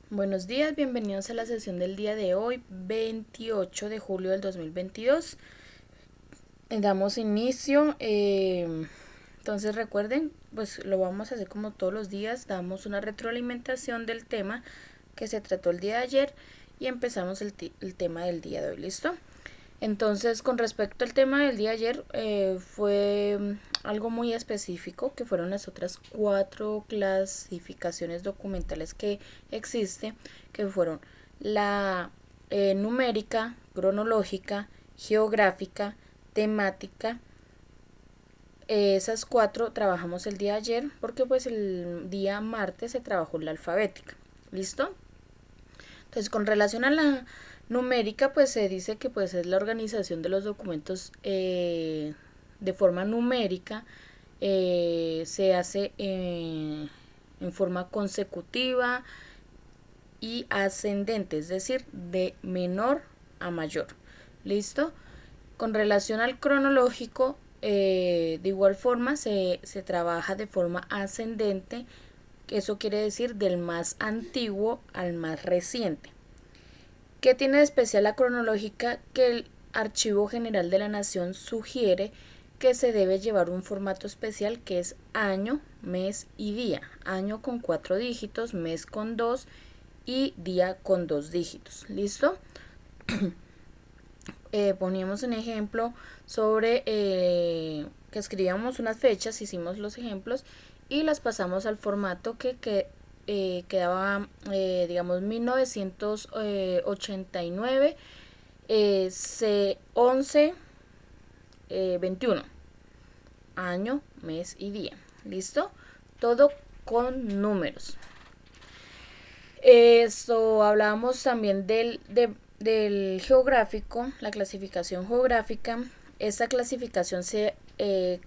Buenos días, bienvenidos a la sesión del día de hoy, 28 de julio del 2022. Damos inicio. Entonces recuerden, pues lo vamos a hacer como todos los días. Damos una retroalimentación del tema que se trató el día de ayer y empezamos el tema del día de hoy. ¿Listo? Entonces, con respecto al tema del día de ayer, fue algo muy específico, que fueron las otras 4 clasificaciones documentales que existe, que fueron la numérica, cronológica, geográfica, temática. Esas 4 trabajamos el día de ayer, porque pues el día martes se trabajó la alfabética. ¿Listo? Entonces, con relación a la numérica, pues se dice que pues es la organización de los documentos de forma numérica. Se hace en forma consecutiva y ascendente, es decir, de menor a mayor. ¿Listo? Con relación al cronológico, de igual forma se trabaja de forma ascendente. Eso quiere decir del más antiguo al más reciente. ¿Qué tiene de especial la cronológica? Que el Archivo General de la Nación sugiere que se debe llevar un formato especial que es año, mes y día. Año con 4 dígitos, mes con 2 y día con 2 dígitos. ¿Listo? Poníamos un ejemplo sobre que escribíamos unas fechas, hicimos los ejemplos y las pasamos al formato que quedaba, digamos, 1989, C11, 21, año, mes y día. ¿Listo? Todo con números. Esto hablábamos también del geográfico, la clasificación geográfica. Esta clasificación se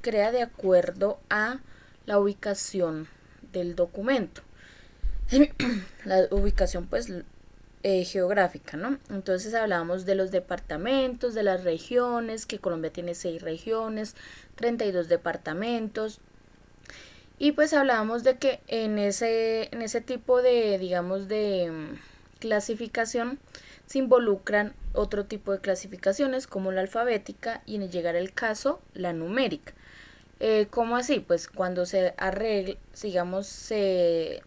crea de acuerdo a la ubicación del documento. La ubicación pues geográfica, ¿no? Entonces hablábamos de los departamentos, de las regiones, que Colombia tiene 6 regiones, 32 departamentos. Y pues hablábamos de que en ese tipo de, digamos, de clasificación se involucran otro tipo de clasificaciones como la alfabética y en llegar el caso la numérica. ¿Cómo así? Pues cuando se arregla, digamos, se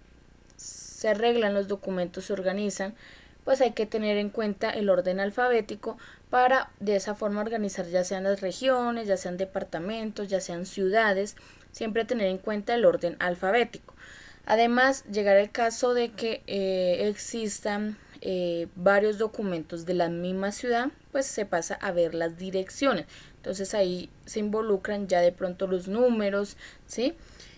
arreglan los documentos, se organizan, pues hay que tener en cuenta el orden alfabético para de esa forma organizar ya sean las regiones, ya sean departamentos, ya sean ciudades, siempre tener en cuenta el orden alfabético. Además, llegar al caso de que existan varios documentos de la misma ciudad, pues se pasa a ver las direcciones. Entonces ahí se involucran ya de pronto los números, ¿sí?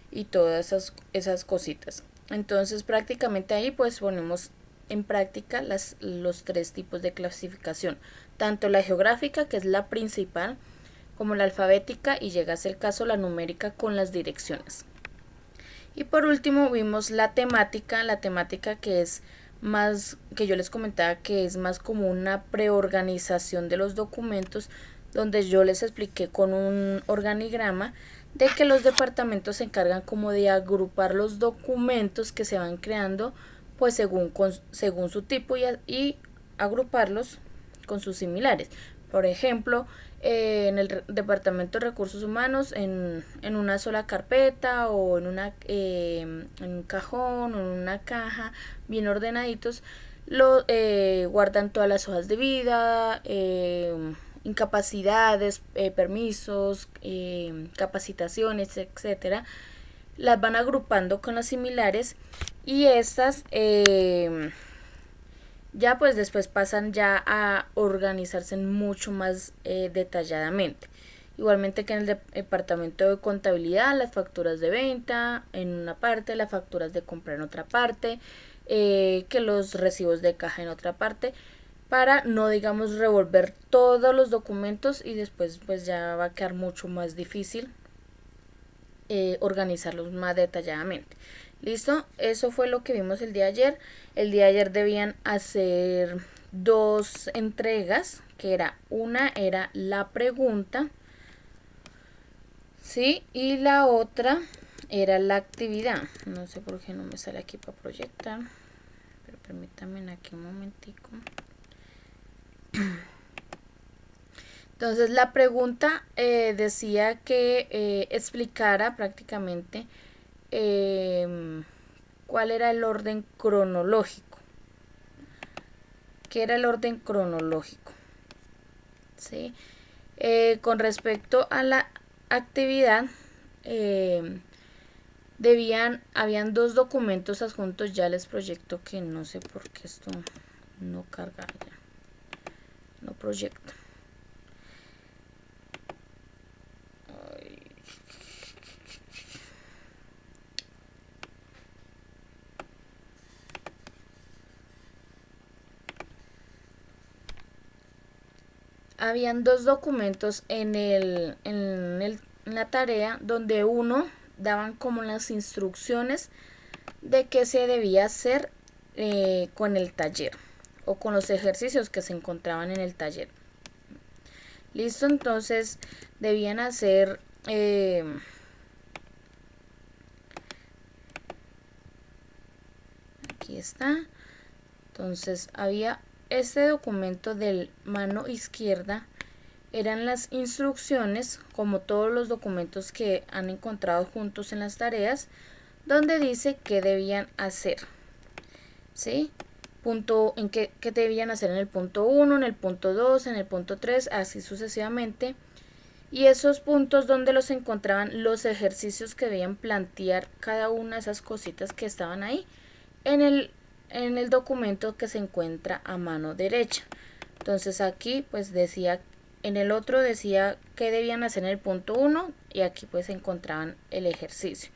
Y todas esas cositas. Entonces prácticamente ahí pues ponemos en práctica los 3 tipos de clasificación, tanto la geográfica, que es la principal, como la alfabética y llega a ser el caso la numérica con las direcciones. Y por último vimos la temática que es más, que yo les comentaba que es más como una preorganización de los documentos, donde yo les expliqué con un organigrama de que los departamentos se encargan como de agrupar los documentos que se van creando pues según su tipo y agruparlos con sus similares. Por ejemplo, en el departamento de recursos humanos en una sola carpeta o en un cajón o en una caja bien ordenaditos, guardan todas las hojas de vida, incapacidades, permisos, capacitaciones, etcétera. Las van agrupando con las similares y estas ya pues después pasan ya a organizarse mucho más detalladamente. Igualmente que en el departamento de contabilidad, las facturas de venta en una parte, las facturas de compra en otra parte, que los recibos de caja en otra parte, para no, digamos, revolver todos los documentos y después pues ya va a quedar mucho más difícil organizarlos más detalladamente. ¿Listo? Eso fue lo que vimos el día de ayer. El día de ayer debían hacer 2 entregas, que una era la pregunta, ¿sí? Y la otra era la actividad. No sé por qué no me sale aquí para proyectar. Pero permítanme aquí un momentico. Entonces la pregunta decía que explicara prácticamente cuál era el orden cronológico. ¿Qué era el orden cronológico? ¿Sí? Con respecto a la actividad, habían dos documentos adjuntos. Ya les proyecto que no sé por qué esto no carga ya, no proyecta. Habían dos documentos en la tarea, donde uno daban como las instrucciones de qué se debía hacer con el taller o con los ejercicios que se encontraban en el taller. Listo, entonces debían hacer aquí está. Entonces había este documento del mano izquierda, eran las instrucciones, como todos los documentos que han encontrado juntos en las tareas, donde dice qué debían hacer, ¿sí? ¿Qué debían hacer en el punto 1, en el punto 2, en el punto 3, así sucesivamente. Y esos puntos donde los encontraban los ejercicios que debían plantear cada una de esas cositas que estaban ahí en el documento que se encuentra a mano derecha. Entonces aquí pues decía, en el otro decía qué debían hacer en el punto 1 y aquí pues encontraban el ejercicio,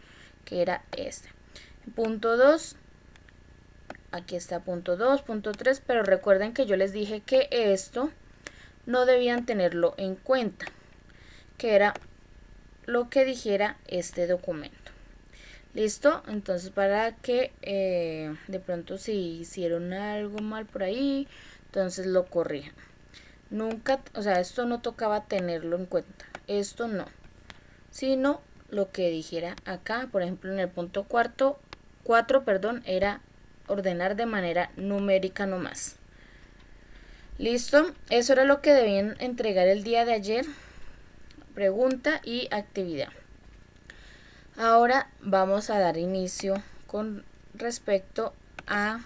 que era este. Punto 2, aquí está punto 2, punto 3, pero recuerden que yo les dije que esto no debían tenerlo en cuenta, que era lo que dijera este documento. Listo, entonces para que de pronto si hicieron algo mal por ahí, entonces lo corrijan. Nunca, o sea, esto no tocaba tenerlo en cuenta, esto no, sino lo que dijera acá, por ejemplo en el punto 4, era ordenar de manera numérica nomás. Listo, eso era lo que debían entregar el día de ayer, pregunta y actividad. Ahora vamos a dar inicio con respecto a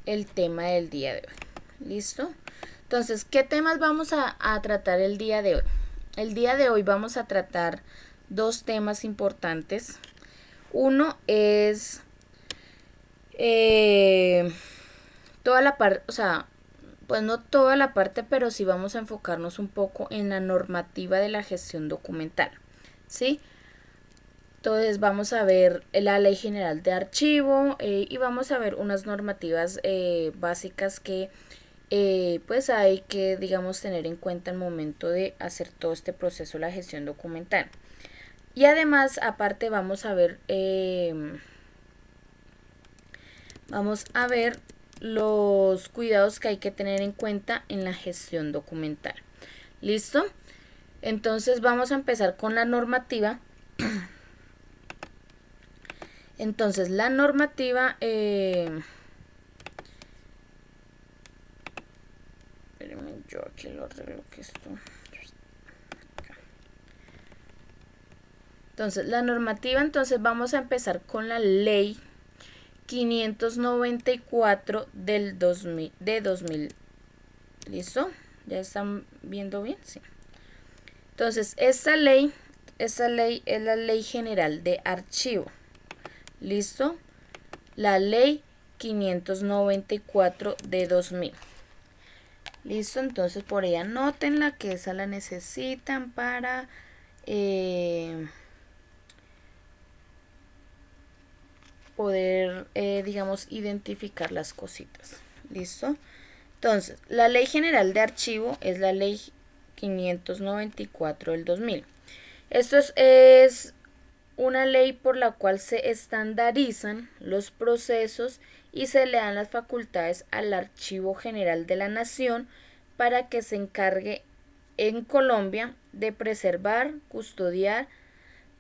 el tema del día de hoy. ¿Listo? Entonces, ¿qué temas vamos a tratar el día de hoy? El día de hoy vamos a tratar dos temas importantes. Uno es toda la parte, o sea, pues no toda la parte, pero sí vamos a enfocarnos un poco en la normativa de la gestión documental, ¿sí? Entonces vamos a ver la Ley General de Archivo y vamos a ver unas normativas básicas que pues hay que, digamos, tener en cuenta al momento de hacer todo este proceso de la gestión documental. Y además, aparte, vamos a ver los cuidados que hay que tener en cuenta en la gestión documental. ¿Listo? Entonces vamos a empezar con la normativa. Entonces la normativa, espérenme, yo aquí lo arreglo que esto. Entonces la normativa, entonces vamos a empezar con la ley 594 del 2000, de 2000. ¿Listo? ¿Ya están viendo bien? Sí. Entonces esta ley es la Ley General de Archivo. ¿Listo? La ley 594 de 2000. ¿Listo? Entonces por ahí anótenla, que esa la necesitan para poder, digamos, identificar las cositas. ¿Listo? Entonces, la Ley General de Archivo es la ley 594 del 2000. Esto es una ley por la cual se estandarizan los procesos y se le dan las facultades al Archivo General de la Nación para que se encargue en Colombia de preservar, custodiar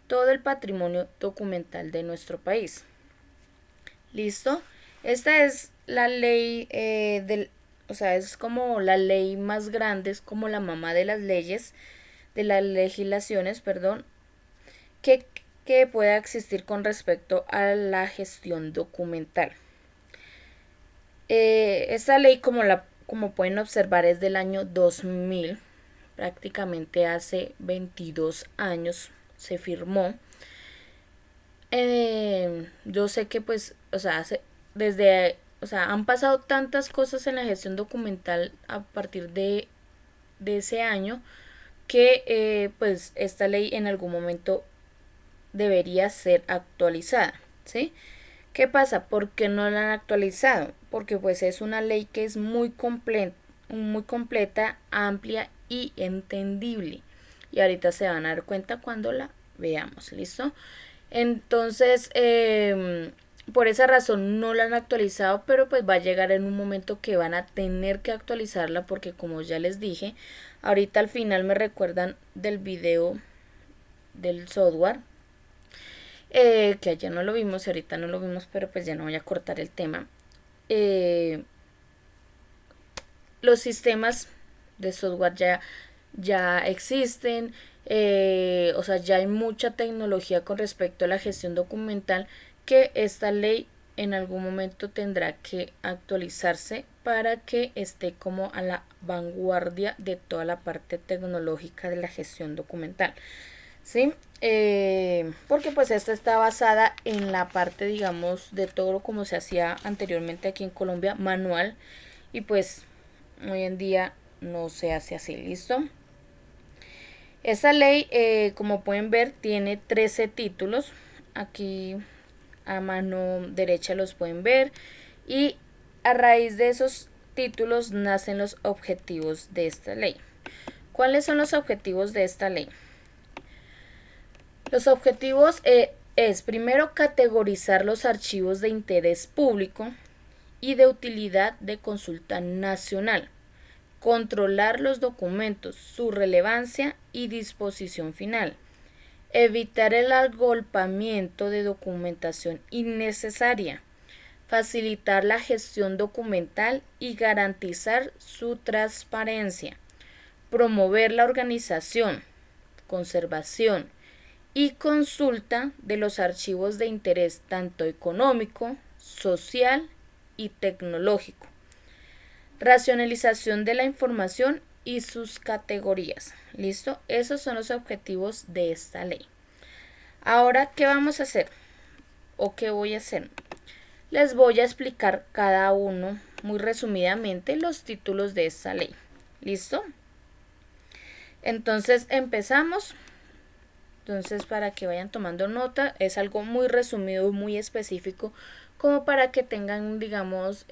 todo el patrimonio documental de nuestro país. ¿Listo? Esta es la ley o sea, es como la ley más grande, es como la mamá de las leyes, de las legislaciones, perdón, que, que pueda existir con respecto a la gestión documental. Esta ley, como pueden observar, es del año 2000, prácticamente hace 22 años se firmó. Yo sé que pues, o sea, o sea, han pasado tantas cosas en la gestión documental a partir de ese año que pues esta ley en algún momento debería ser actualizada, ¿sí? ¿Qué pasa? ¿Por qué no la han actualizado? Porque pues es una ley que es muy completa, amplia y entendible. Y ahorita se van a dar cuenta cuando la veamos, ¿listo? Entonces, por esa razón no la han actualizado, pero pues va a llegar en un momento que van a tener que actualizarla porque como ya les dije, ahorita al final me recuerdan del video del software, que ayer no lo vimos y ahorita no lo vimos, pero pues ya no voy a cortar el tema. Los sistemas de software ya existen, o sea, ya hay mucha tecnología con respecto a la gestión documental que esta ley en algún momento tendrá que actualizarse para que esté como a la vanguardia de toda la parte tecnológica de la gestión documental. ¿Sí? Porque pues esta está basada en la parte, digamos, de todo como se hacía anteriormente aquí en Colombia, manual, y pues hoy en día no se hace así, ¿listo? Esta ley, como pueden ver, tiene 13 títulos. Aquí a mano derecha los pueden ver. Y a raíz de esos títulos nacen los objetivos de esta ley. ¿Cuáles son los objetivos de esta ley? Los objetivos es primero categorizar los archivos de interés público y de utilidad de consulta nacional, controlar los documentos, su relevancia y disposición final, evitar el agolpamiento de documentación innecesaria, facilitar la gestión documental y garantizar su transparencia, promover la organización, conservación y consulta de los archivos de interés tanto económico, social y tecnológico, racionalización de la información y sus categorías. ¿Listo? Esos son los objetivos de esta ley. Ahora, ¿qué vamos a hacer? ¿O qué voy a hacer? Les voy a explicar cada uno, muy resumidamente, los títulos de esta ley. ¿Listo? Entonces, empezamos. Entonces, para que vayan tomando nota, es algo muy resumido, muy específico, como para que tengan, digamos,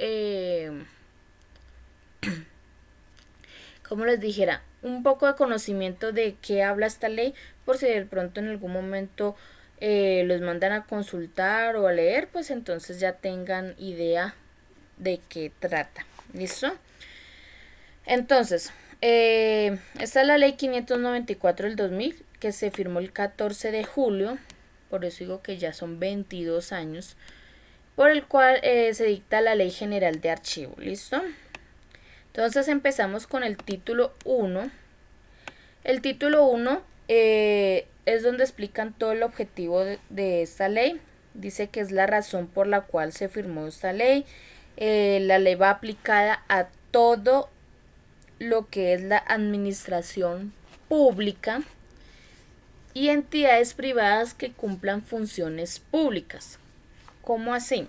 como les dijera, un poco de conocimiento de qué habla esta ley, por si de pronto en algún momento los mandan a consultar o a leer, pues entonces ya tengan idea de qué trata. ¿Listo? Entonces, esta es la ley 594 del 2000, que se firmó el 14 de julio, por eso digo que ya son 22 años, por el cual se dicta la Ley General de Archivo. ¿Listo? Entonces empezamos con el título 1. El título 1 es donde explican todo el objetivo de esta ley. Dice que es la razón por la cual se firmó esta ley. La ley va aplicada a todo lo que es la administración pública y entidades privadas que cumplan funciones públicas. ¿Cómo así?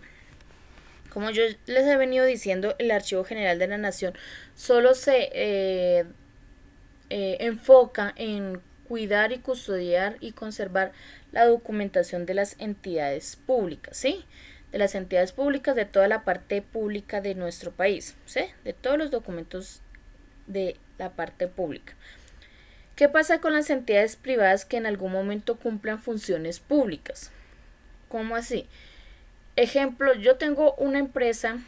Como yo les he venido diciendo, el Archivo General de la Nación solo se enfoca en cuidar y custodiar y conservar la documentación de las entidades públicas, ¿sí? De las entidades públicas, de toda la parte pública de nuestro país, ¿sí? De todos los documentos de la parte pública. ¿Qué pasa con las entidades privadas que en algún momento cumplan funciones públicas? ¿Cómo así? Ejemplo, yo tengo una empresa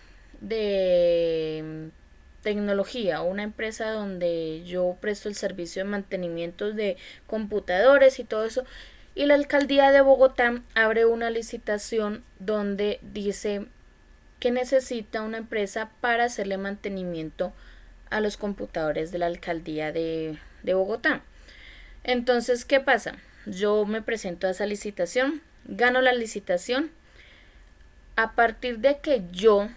de tecnología, una empresa donde yo presto el servicio de mantenimiento de computadores y todo eso, y la alcaldía de Bogotá abre una licitación donde dice que necesita una empresa para hacerle mantenimiento a los computadores de la alcaldía de Bogotá. Entonces, ¿qué pasa? Yo me presento a esa licitación, gano la licitación. A partir de que yo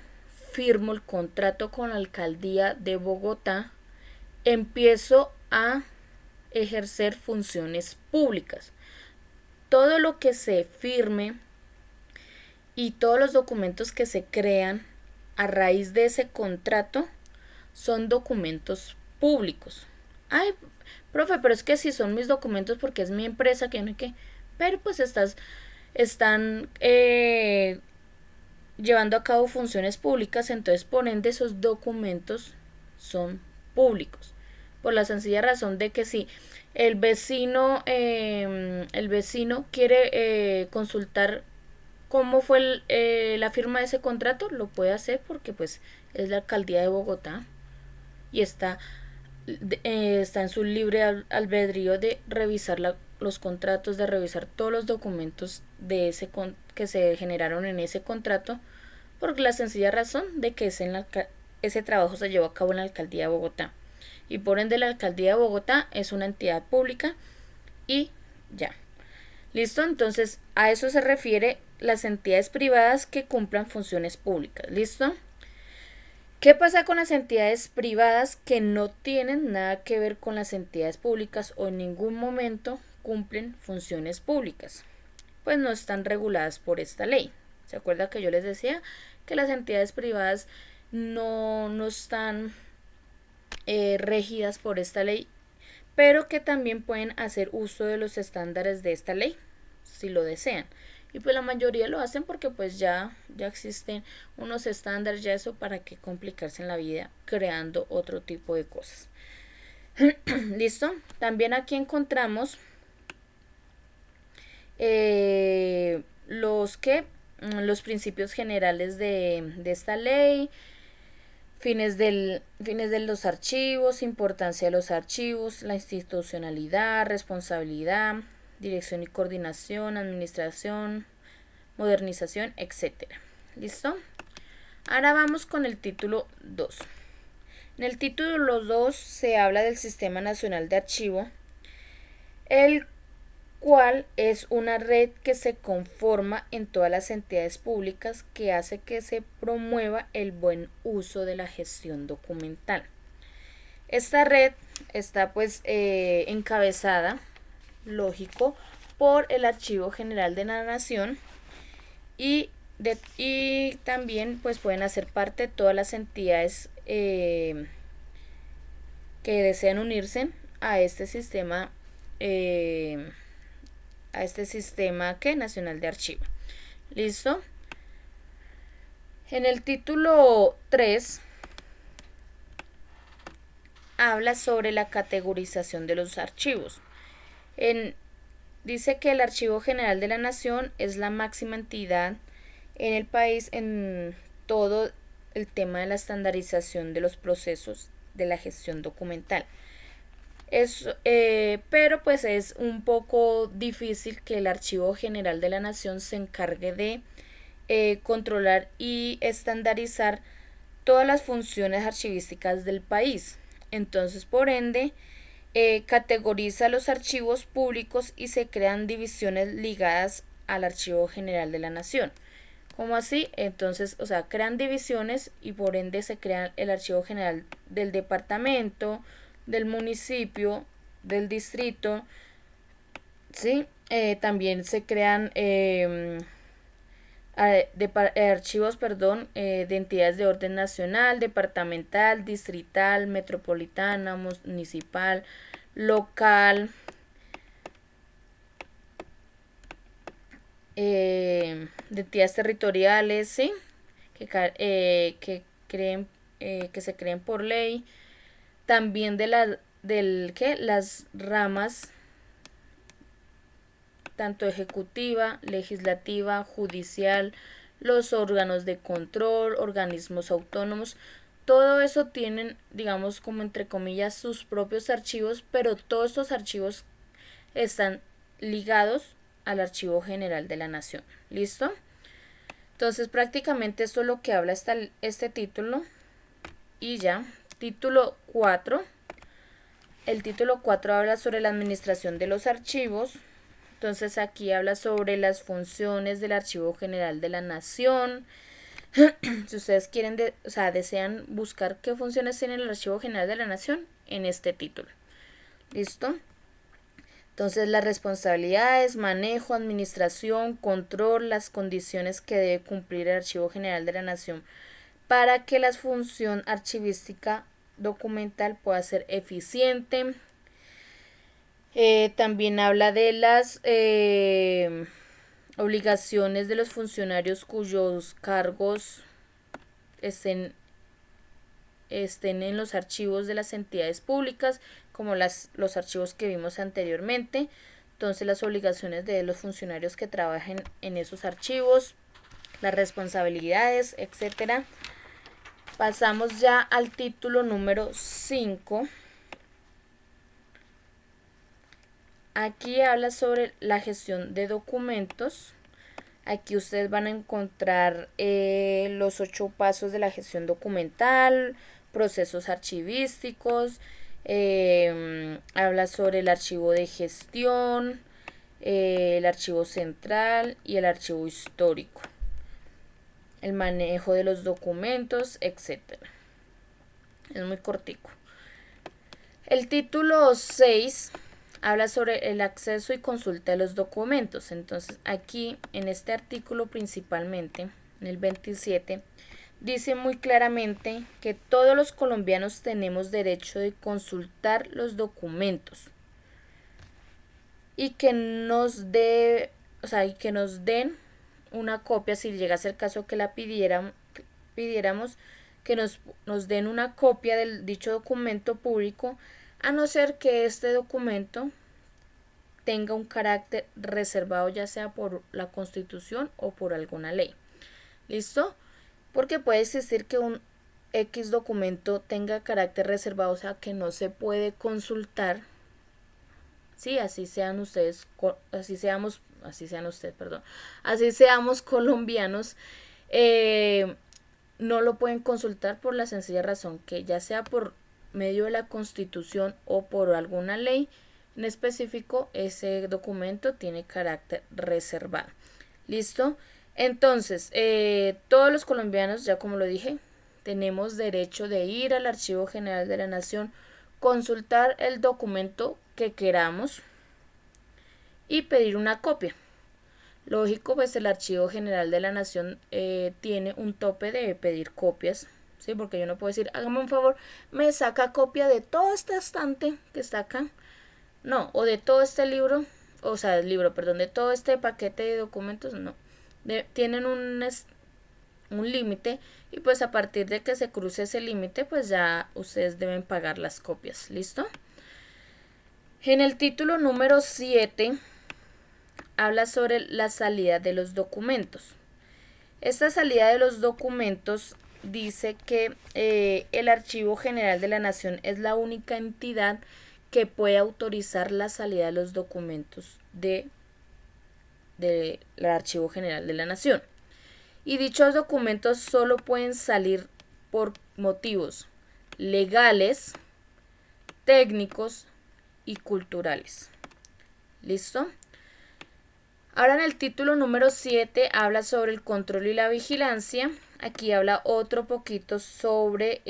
firmo el contrato con la alcaldía de Bogotá, empiezo a ejercer funciones públicas. Todo lo que se firme y todos los documentos que se crean a raíz de ese contrato son documentos públicos. Ay, profe, pero es que si son mis documentos porque es mi empresa, que no hay que... Pero pues están llevando a cabo funciones públicas, entonces por ende esos documentos son públicos. Por la sencilla razón de que si el vecino quiere consultar cómo fue la firma de ese contrato, lo puede hacer porque pues es la alcaldía de Bogotá y está en su libre albedrío de revisar los contratos, de revisar todos los documentos de que se generaron en ese contrato, por la sencilla razón de que ese trabajo se llevó a cabo en la alcaldía de Bogotá. Y por ende la alcaldía de Bogotá es una entidad pública y ya. ¿Listo? Entonces a eso se refiere las entidades privadas que cumplan funciones públicas. ¿Listo? ¿Qué pasa con las entidades privadas que no tienen nada que ver con las entidades públicas o en ningún momento cumplen funciones públicas? Pues no están reguladas por esta ley. ¿Se acuerda que yo les decía que las entidades privadas no están regidas por esta ley, pero que también pueden hacer uso de los estándares de esta ley si lo desean? Y pues la mayoría lo hacen porque pues ya existen unos estándares, ya eso para qué complicarse en la vida creando otro tipo de cosas. ¿Listo? También aquí encontramos los principios generales de esta ley, fines de los archivos, importancia de los archivos, la institucionalidad, responsabilidad, dirección y coordinación, administración, modernización, etc. ¿Listo? Ahora vamos con el título 2. En el título 2 se habla del Sistema Nacional de Archivo, el cual es una red que se conforma en todas las entidades públicas que hace que se promueva el buen uso de la gestión documental. Esta red está pues encabezada, lógico, por el Archivo General de la Nación y también pues pueden hacer parte de todas las entidades que desean unirse a este sistema nacional de archivo. ¿Listo? En el título 3 habla sobre la categorización de los archivos. Dice que el Archivo General de la Nación es la máxima entidad en el país en todo el tema de la estandarización de los procesos de la gestión documental. Pero pues es un poco difícil que el Archivo General de la Nación se encargue de controlar y estandarizar todas las funciones archivísticas del país. Entonces, por ende, categoriza los archivos públicos y se crean divisiones ligadas al Archivo General de la Nación. ¿Cómo así? Entonces, crean divisiones y por ende se crea el Archivo General del departamento, del municipio, del distrito, ¿sí? También se crean archivos, de entidades de orden nacional, departamental, distrital, metropolitana, municipal, local, de entidades territoriales, ¿sí? Que se creen por ley. También las ramas tanto ejecutiva, legislativa, judicial, los órganos de control, organismos autónomos, todo eso tienen, digamos, como entre comillas, sus propios archivos, pero todos estos archivos están ligados al Archivo General de la Nación. ¿Listo? Entonces prácticamente esto es lo que habla este título. Y ya, título 4. El título 4 habla sobre la administración de los archivos. Entonces aquí habla sobre las funciones del Archivo General de la Nación. Si ustedes quieren, desean buscar qué funciones tiene el Archivo General de la Nación, en este título. ¿Listo? Entonces las responsabilidades, manejo, administración, control, las condiciones que debe cumplir el Archivo General de la Nación para que la función archivística documental pueda ser eficiente. También habla de las obligaciones de los funcionarios cuyos cargos estén en los archivos de las entidades públicas, como los archivos que vimos anteriormente. Entonces las obligaciones de los funcionarios que trabajen en esos archivos, las responsabilidades, etcétera. Pasamos ya al título número 5. Aquí habla sobre la gestión de documentos. Aquí ustedes van a encontrar los 8 pasos de la gestión documental, procesos archivísticos, habla sobre el archivo de gestión, el archivo central y el archivo histórico, el manejo de los documentos, etc. Es muy cortico. El título 6 habla sobre el acceso y consulta de los documentos. Entonces aquí en este artículo principalmente, en el 27, dice muy claramente que todos los colombianos tenemos derecho de consultar los documentos y que nos den una copia, si llegase el caso que la pidiéramos, que nos den una copia del dicho documento público, a no ser que este documento tenga un carácter reservado, ya sea por la Constitución o por alguna ley. ¿Listo? Porque puede existir que un X documento tenga carácter reservado, o sea, que no se puede consultar. Sí, así sean ustedes, así seamos colombianos, no lo pueden consultar por la sencilla razón que ya sea por medio de la Constitución o por alguna ley en específico, ese documento tiene carácter reservado. ¿Listo? Entonces, todos los colombianos, ya como lo dije, tenemos derecho de ir al Archivo General de la Nación, consultar el documento que queramos y pedir una copia. Lógico, pues el Archivo General de la Nación tiene un tope de pedir copias, ¿sí? Porque yo no puedo decir, hágame un favor, me saca copia de todo este estante que está acá. No, o de todo este libro, de todo este paquete de documentos, no. Tienen un límite y pues a partir de que se cruce ese límite, pues ya ustedes deben pagar las copias. ¿Listo? En el título número 7 habla sobre la salida de los documentos. Esta salida de los documentos dice que el Archivo General de la Nación es la única entidad que puede autorizar la salida de los documentos del Archivo General de la Nación. Y dichos documentos solo pueden salir por motivos legales, técnicos y culturales. ¿Listo? Ahora en el título número 7 habla sobre el control y la vigilancia. Aquí habla otro poquito sobre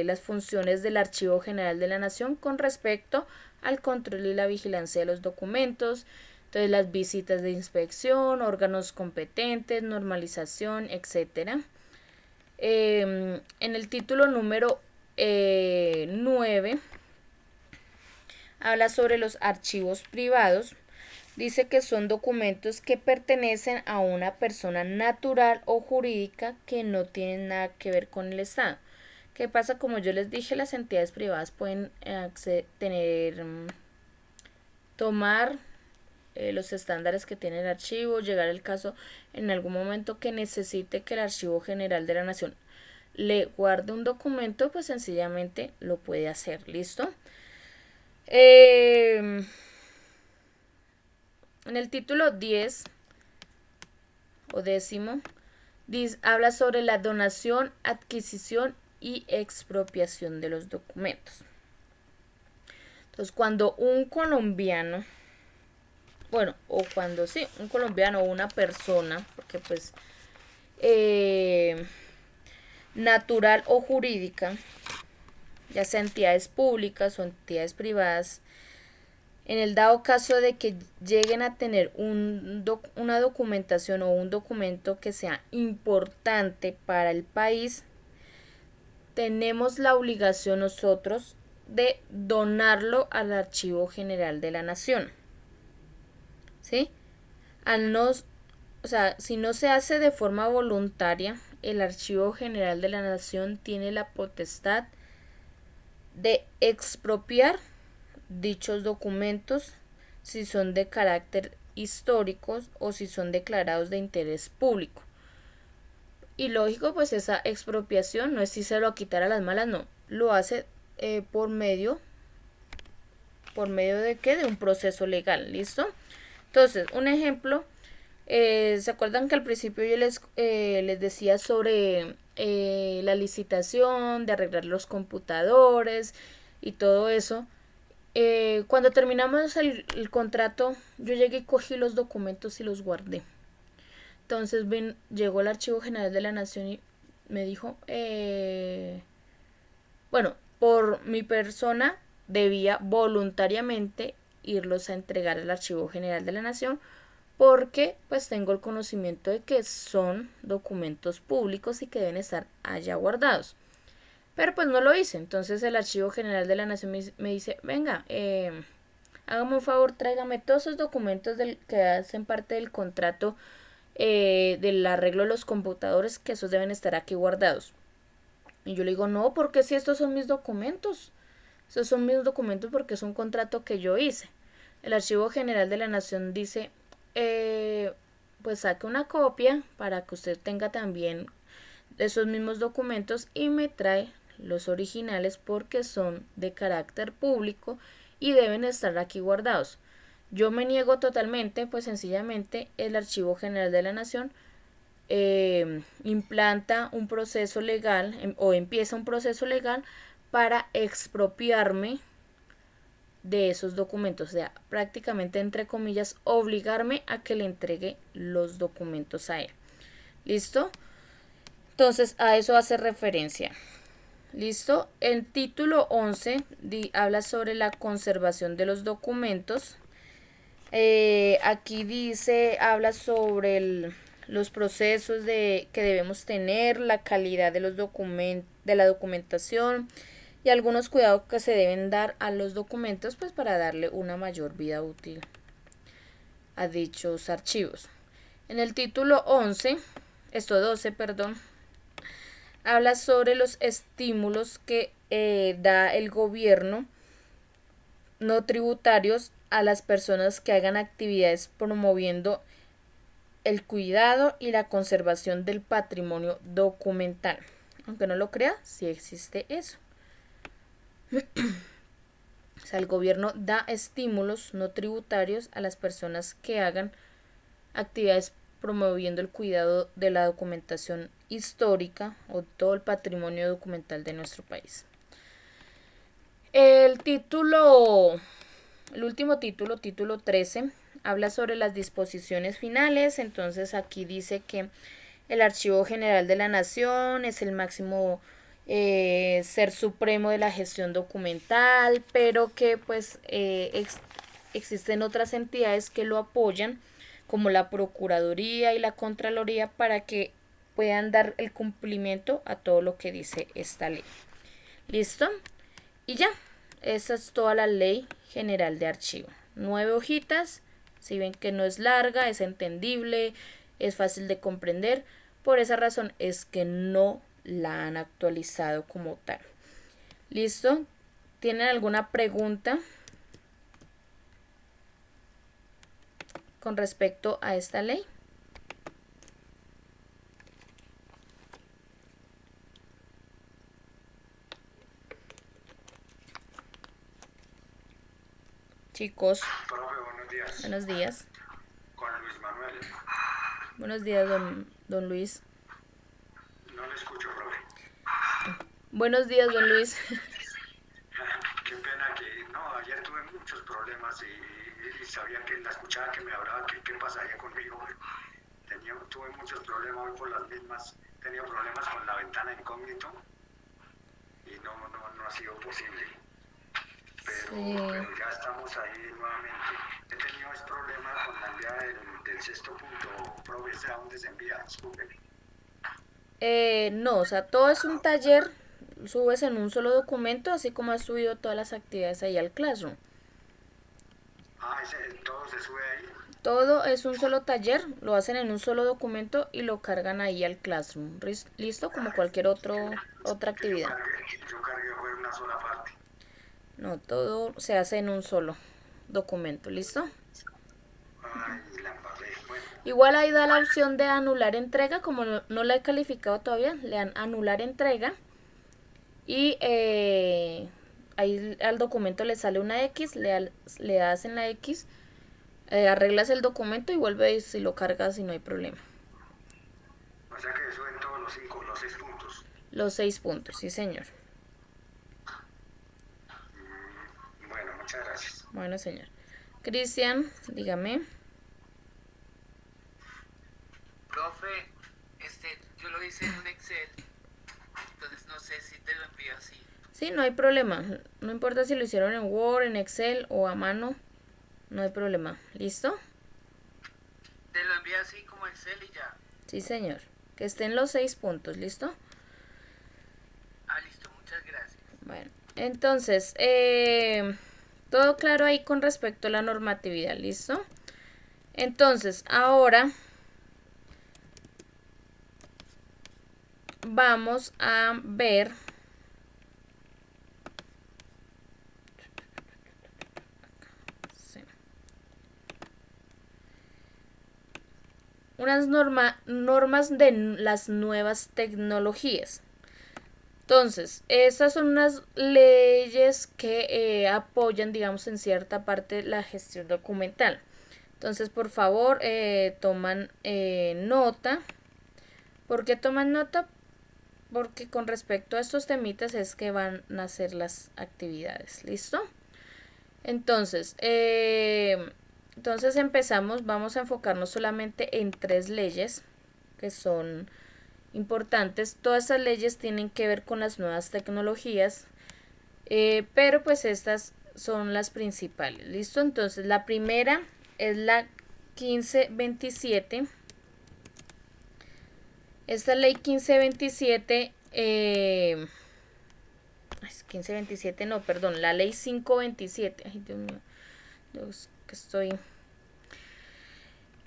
las funciones del Archivo General de la Nación con respecto al control y la vigilancia de los documentos. Entonces las visitas de inspección, órganos competentes, normalización, etc. En el título número 9 habla sobre los archivos privados. Dice que son documentos que pertenecen a una persona natural o jurídica que no tienen nada que ver con el Estado. ¿Qué pasa? Como yo les dije, las entidades privadas pueden tomar los estándares que tiene el archivo, llegar el caso en algún momento que necesite que el Archivo General de la Nación le guarde un documento, pues sencillamente lo puede hacer. ¿Listo? En el título 10 o 10 Habla sobre la donación, adquisición y expropiación de los documentos. Entonces, cuando un colombiano, bueno, o cuando sí, un colombiano o una persona, porque pues natural o jurídica, ya sea entidades públicas o entidades privadas, en el dado caso de que lleguen a tener una documentación o un documento que sea importante para el país, tenemos la obligación nosotros de donarlo al Archivo General de la Nación. ¿Sí? O sea, si no se hace de forma voluntaria, el Archivo General de la Nación tiene la potestad de expropiar dichos documentos si son de carácter históricos o si son declarados de interés público. Y lógico, pues esa expropiación no es si se lo quitar a las malas, no, lo hace por medio de qué, de un proceso legal, ¿listo? Entonces, un ejemplo, ¿se acuerdan que al principio yo les decía sobre la licitación, de arreglar los computadores y todo eso? Cuando terminamos el contrato, yo llegué y cogí los documentos y los guardé. Entonces llegó el Archivo General de la Nación y me dijo, bueno, por mi persona debía voluntariamente irlos a entregar al Archivo General de la Nación porque pues tengo el conocimiento de que son documentos públicos y que deben estar allá guardados. Pero pues no lo hice. Entonces el Archivo General de la Nación me dice, venga, hágame un favor, tráigame todos esos documentos que hacen parte del contrato del arreglo de los computadores, que esos deben estar aquí guardados. Y yo le digo, no, porque si estos son mis documentos. Esos son mis documentos porque es un contrato que yo hice. El Archivo General de la Nación dice, pues saque una copia para que usted tenga también esos mismos documentos y me trae los originales porque son de carácter público y deben estar aquí guardados. Yo me niego totalmente, pues sencillamente el Archivo General de la Nación implanta un proceso legal o empieza un proceso legal para expropiarme de esos documentos, o sea, prácticamente entre comillas obligarme a que le entregue los documentos a él. ¿Listo? Entonces a eso hace referencia. ¿Listo? El título 11 habla sobre la conservación de los documentos. Aquí habla sobre los procesos que debemos tener, la calidad de de la documentación y algunos cuidados que se deben dar a los documentos pues para darle una mayor vida útil a dichos archivos. En el título 12, perdón, habla sobre los estímulos que da el gobierno no tributarios a las personas que hagan actividades promoviendo el cuidado y la conservación del patrimonio documental. Aunque no lo crea, sí existe eso. O sea, el gobierno da estímulos no tributarios a las personas que hagan actividades promoviendo el cuidado de la documentación histórica o todo el patrimonio documental de nuestro país. El último título 13, habla sobre las disposiciones finales. Entonces aquí dice que el Archivo General de la Nación es el máximo ser supremo de la gestión documental, pero que pues existen otras entidades que lo apoyan, como la Procuraduría y la Contraloría, para que puedan dar el cumplimiento a todo lo que dice esta ley. ¿Listo? Y ya, esa es toda la Ley General de Archivo. 9 hojitas, si ven que no es larga, es entendible, es fácil de comprender. Por esa razón es que no la han actualizado como tal. ¿Listo? ¿Tienen alguna pregunta con respecto a esta ley? Chicos. Profe, buenos días. Buenos días. Con Luis Manuel. Buenos días, don Luis. Buenos días, don Luis. Qué pena que, no, ayer tuve muchos problemas y sabía que la escuchaba que me hablaba que qué pasaría conmigo. Tuve muchos problemas hoy por las mismas, tenía problemas con la ventana incógnito y no ha sido posible. Sí. Pero ya estamos ahí nuevamente. He tenido ese problema con la enviada del sexto punto, profe, ¿a dónde se envía? Discúlpeme. No, o sea, todo es un taller, subes en un solo documento, así como has subido todas las actividades ahí al Classroom. Ah, todo se sube ahí. Todo es un solo taller, lo hacen en un solo documento y lo cargan ahí al Classroom. Listo, como cualquier otra Que yo actividad. cargué fue una sola parte. No, todo se hace en un solo documento, ¿listo? Ay, la embarré. Bueno, Igual ahí da la opción de anular entrega, como no la he calificado todavía, le dan anular entrega y ahí al documento le sale una X, le das en la X, arreglas el documento y vuelves y lo cargas y no hay problema. o sea que suben todos los 6 puntos. Los 6 puntos, sí señor. Bueno, muchas gracias. Bueno señor. Cristian, dígame. Profe, yo lo hice en un Excel, entonces no sé si te lo envío así. Sí, no hay problema. No importa si lo hicieron en Word, en Excel o a mano, no hay problema. ¿Listo? Te lo envío así como Excel y ya. Sí señor. Que estén los 6 puntos, ¿listo? Ah, listo, muchas gracias. Bueno, entonces, todo claro ahí con respecto a la normatividad, ¿listo? Entonces, ahora vamos a ver sí, unas normas de las nuevas tecnologías. Entonces, estas son unas leyes que apoyan, digamos, en cierta parte la gestión documental. Entonces, por favor, toman nota. ¿Por qué toman nota? Porque con respecto a estos temitas es que van a hacer las actividades. ¿Listo? Entonces, empezamos, vamos a enfocarnos solamente en 3 leyes que son importantes. Todas estas leyes tienen que ver con las nuevas tecnologías, pero pues estas son las principales. ¿Listo? Entonces, la primera es la 1527. Esta ley 1527, 1527 no, perdón, la ley 527. Ay, Dios mío, Dios, que estoy.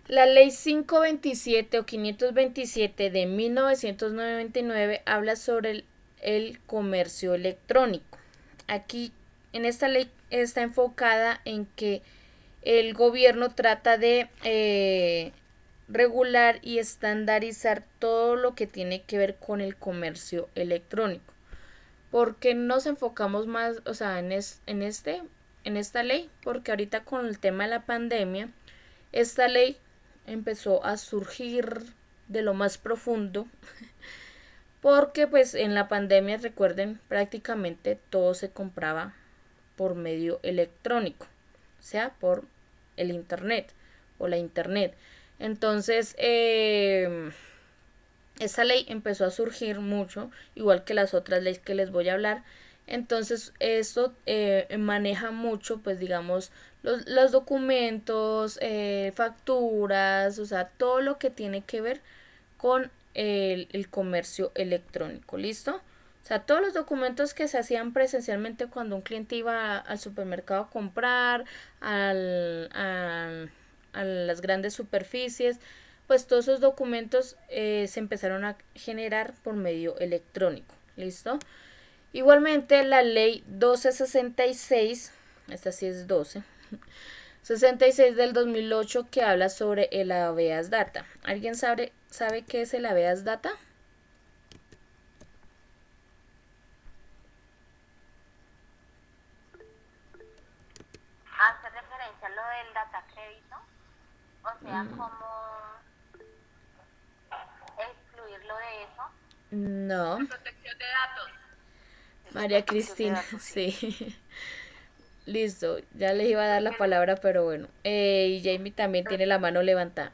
La ley 527 o 527 de 1999 habla sobre el comercio electrónico. Aquí, en esta ley está enfocada en que el gobierno trata de regular y estandarizar todo lo que tiene que ver con el comercio electrónico. Porque nos enfocamos más, o sea, en esta ley, porque ahorita con el tema de la pandemia, esta ley empezó a surgir de lo más profundo, porque pues en la pandemia, recuerden, prácticamente todo se compraba por medio electrónico, o sea, por el internet o la internet. Entonces, esta ley empezó a surgir mucho, igual que las otras leyes que les voy a hablar. Entonces, esto maneja mucho, pues digamos, los documentos, facturas, o sea, todo lo que tiene que ver con el comercio electrónico, ¿listo? O sea, todos los documentos que se hacían presencialmente cuando un cliente iba al supermercado a comprar, a las grandes superficies, pues todos esos documentos se empezaron a generar por medio electrónico, ¿listo? Igualmente la ley 1266, esta sí es 1266 del 2008 que habla sobre el habeas data. ¿Alguien sabe qué es el habeas data? Hace referencia a lo del data crédito, o sea, cómo excluirlo de eso. No, Protección de datos. María Cristina, sí. Listo, ya les iba a dar la palabra, pero bueno. Y Jamie también tiene la mano levantada.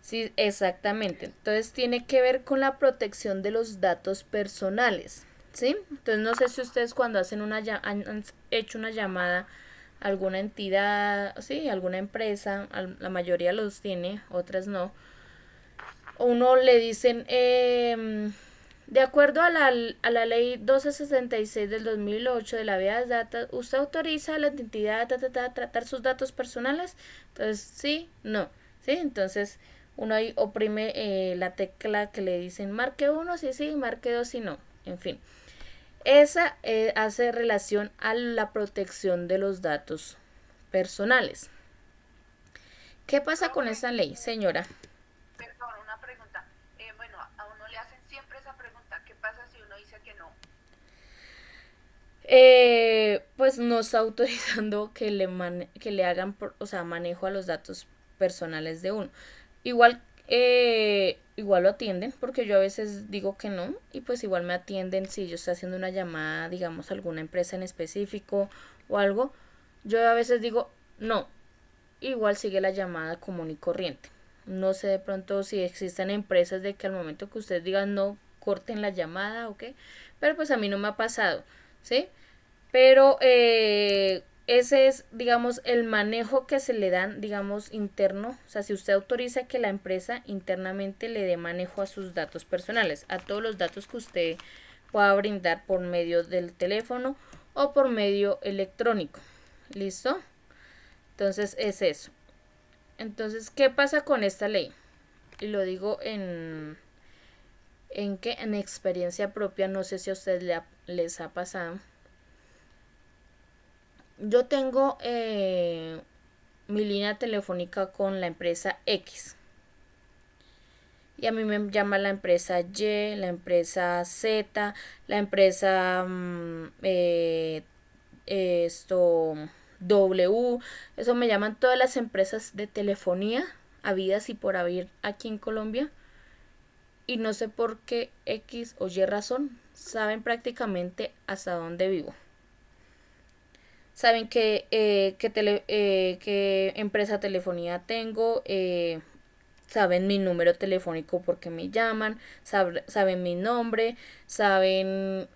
Sí, exactamente. Entonces tiene que ver con la protección de los datos personales, ¿sí? Entonces no sé si ustedes cuando hacen han hecho una llamada a alguna entidad, sí, alguna empresa, la mayoría los tiene, otras no. Uno le dicen, de acuerdo a la ley 1266 del 2008 de la vía de datos, ¿usted autoriza a la entidad a tratar sus datos personales? Entonces, sí, no. ¿Sí? Entonces, uno ahí oprime la tecla que le dicen marque uno, sí, sí, marque dos, sí, no. En fin. Esa hace relación a la protección de los datos personales. ¿Qué pasa con Profe, esa ley, señora? perdón, una pregunta. Bueno, a uno le hacen siempre esa pregunta. ¿Qué pasa si uno dice que no? Pues no está autorizando que le hagan, o sea, manejo a los datos personales de uno. Igual, igual lo atienden, porque yo a veces digo que no, y pues igual me atienden si yo estoy haciendo una llamada, digamos, a alguna empresa en específico o algo. Yo a veces digo no, igual sigue la llamada común y corriente. No sé de pronto si existen empresas de que al momento que ustedes digan no, corten la llamada o qué, pero pues a mí no me ha pasado, ¿sí? Pero ese es, digamos, el manejo que se le dan, digamos, interno. O sea, si usted autoriza que la empresa internamente le dé manejo a sus datos personales, a todos los datos que usted pueda brindar por medio del teléfono o por medio electrónico. ¿Listo? Entonces es eso. Entonces, ¿qué pasa con esta ley? Y lo digo en que en experiencia propia, no sé si a ustedes les ha pasado. Yo tengo mi línea telefónica con la empresa X. Y a mí me llama la empresa Y, la empresa Z, la empresa esto W. Eso me llaman todas las empresas de telefonía habidas y por haber aquí en Colombia. Y no sé por qué X o Y razón saben prácticamente hasta dónde vivo. Saben qué empresa de telefonía tengo, saben mi número telefónico porque me llaman, saben mi nombre, saben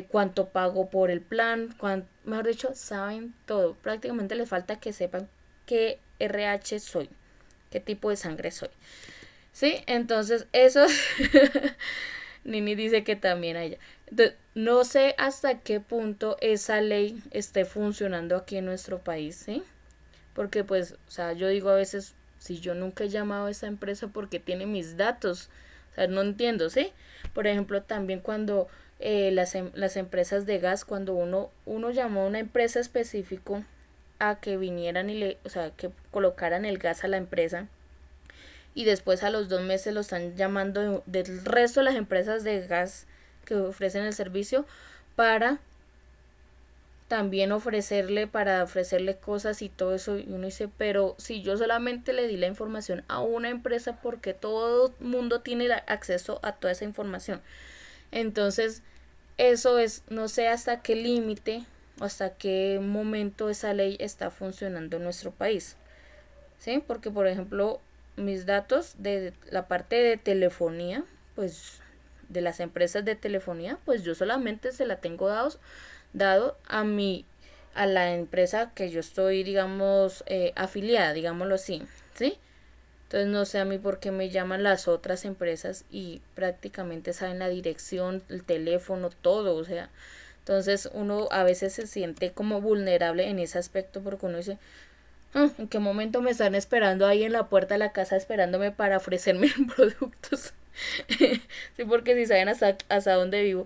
cuánto pago por el plan, mejor dicho, saben todo. Prácticamente les falta que sepan qué RH soy, qué tipo de sangre soy. ¿Sí? Entonces, eso Nini dice que también a ella. Entonces, no sé hasta qué punto esa ley esté funcionando aquí en nuestro país, ¿sí? Porque pues, o sea, yo digo a veces, si yo nunca he llamado a esa empresa porque tiene mis datos, o sea, no entiendo, ¿sí? Por ejemplo, también cuando las empresas de gas, cuando uno llamó a una empresa específico a que vinieran o sea, que colocaran el gas a la empresa, y después a los 2 meses lo están llamando del resto de las empresas de gas que ofrecen el servicio para también para ofrecerle cosas y todo eso. Y uno dice, pero si yo solamente le di la información a una empresa porque todo el mundo tiene acceso a toda esa información. Entonces, eso es, no sé hasta qué límite o hasta qué momento esa ley está funcionando en nuestro país. ¿Sí? Porque, por ejemplo, mis datos de la parte de telefonía, pues de las empresas de telefonía, pues yo solamente se la tengo dado a la empresa que yo estoy, digamos, afiliada, digámoslo así, ¿sí? Entonces no sé a mí por qué me llaman las otras empresas y prácticamente saben la dirección, el teléfono, todo, o sea, entonces uno a veces se siente como vulnerable en ese aspecto porque uno dice, ¿en qué momento me están esperando ahí en la puerta de la casa esperándome para ofrecerme productos? Sí, porque si saben hasta dónde vivo.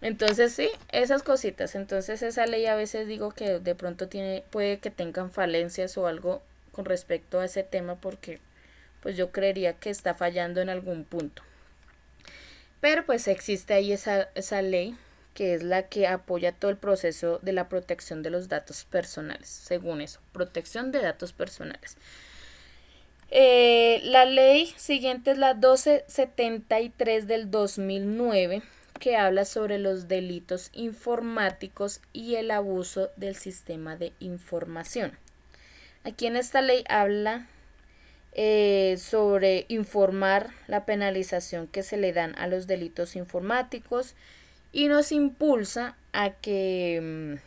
Entonces sí, esas cositas. Entonces esa ley a veces digo que de pronto puede que tengan falencias o algo con respecto a ese tema porque pues yo creería que está fallando en algún punto. Pero pues existe ahí esa ley que es la que apoya todo el proceso de la protección de los datos personales, según eso, protección de datos personales. La ley siguiente es la 1273 del 2009, que habla sobre los delitos informáticos y el abuso del sistema de información. Aquí en esta ley habla sobre informar la penalización que se le dan a los delitos informáticos y nos impulsa a que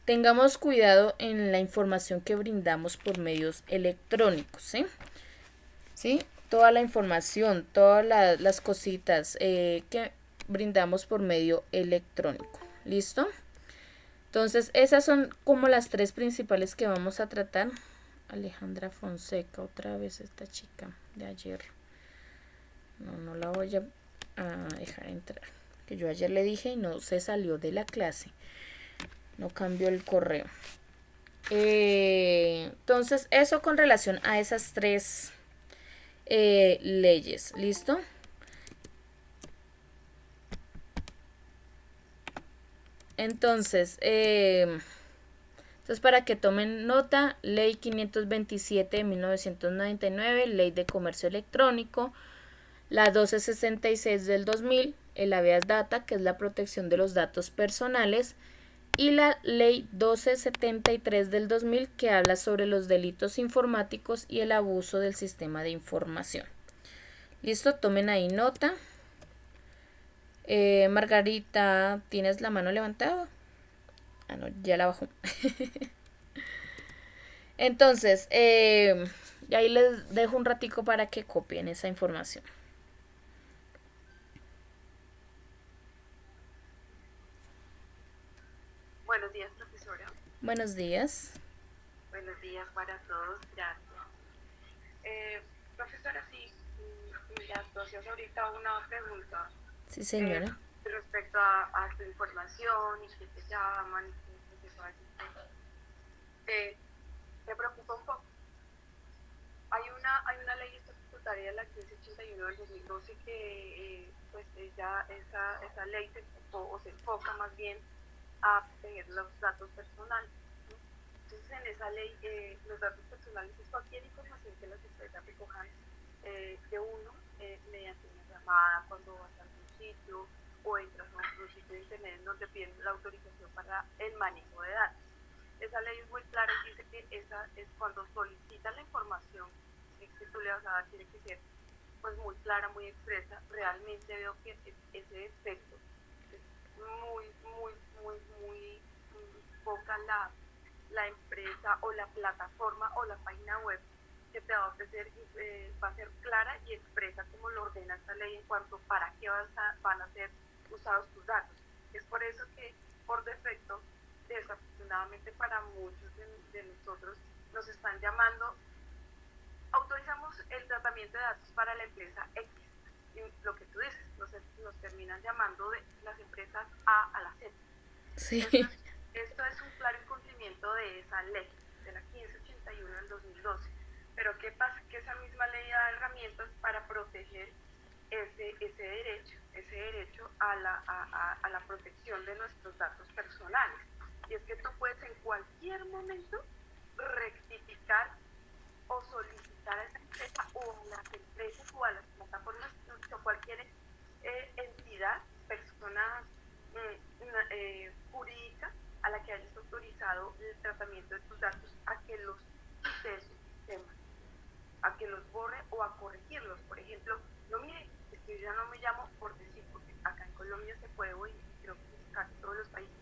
tengamos cuidado en la información que brindamos por medios electrónicos, ¿sí? ¿Sí? Toda la información, todas las cositas que brindamos por medio electrónico. ¿Listo? Entonces, esas son como las tres principales que vamos a tratar. Alejandra Fonseca, otra vez esta chica de ayer. No la voy a dejar entrar. Que yo ayer le dije y no se salió de la clase. No cambió el correo. Entonces, eso con relación a esas tres leyes. ¿Listo? Entonces, para que tomen nota, Ley 527 de 1999, Ley de Comercio Electrónico, la 1266 del 2000, el habeas data, que es la protección de los datos personales, y la Ley 1273 del 2000, que habla sobre los delitos informáticos y el abuso del sistema de información. ¿Listo? Tomen ahí nota. Margarita, ¿tienes la mano levantada? Ah, no, ya la bajó. Entonces, ahí les dejo un ratico para que copien esa información. Buenos días, profesora. Buenos días. Buenos días para todos, gracias. Profesora, sí, mira, tú hacías ahorita una pregunta. Sí, señora. Respecto a tu información y que te llaman y que te me preocupa un poco. Hay una ley estatutaria, la 1581 del 2012, que pues esa ley se enfoca más bien a proteger los datos personales, ¿no? Entonces, en esa ley, los datos personales es cualquier información que las empresas recojan de uno mediante una llamada, cuando vas a algún sitio o entras a un sitio de internet donde piden la autorización para el manejo de datos. Esa ley es muy clara y dice que esa es cuando solicitan la información que tú le vas a dar, tiene que ser pues muy clara, muy expresa. Realmente veo que ese defecto es muy poca la empresa o la plataforma o la página web que te va a ofrecer, va a ser clara y expresa como lo ordena esta ley en cuanto para qué van a ser usados tus datos. Es por eso que por defecto, desafortunadamente para muchos de nosotros, nos están llamando, autorizamos el tratamiento de datos para la empresa X. Y lo que tú dices, nos terminan llamando de las empresas A a la Z. Sí. Esto es un claro incumplimiento de esa ley, de la 1581 del 2012. Pero ¿qué pasa? Que esa misma ley da herramientas para proteger ese derecho a la protección de nuestros datos personales. Y es que tú puedes en cualquier momento rectificar o solicitar a esa empresa o a las empresas o a las plataformas o cualquier entidad, persona jurídica a la que hayas autorizado el tratamiento de tus datos a que los quite de su sistema, a que los borre o a corregirlos. Por ejemplo, no mire, es que yo ya no me llamo por decir, porque acá en Colombia se puede, y creo que en casi todos los países,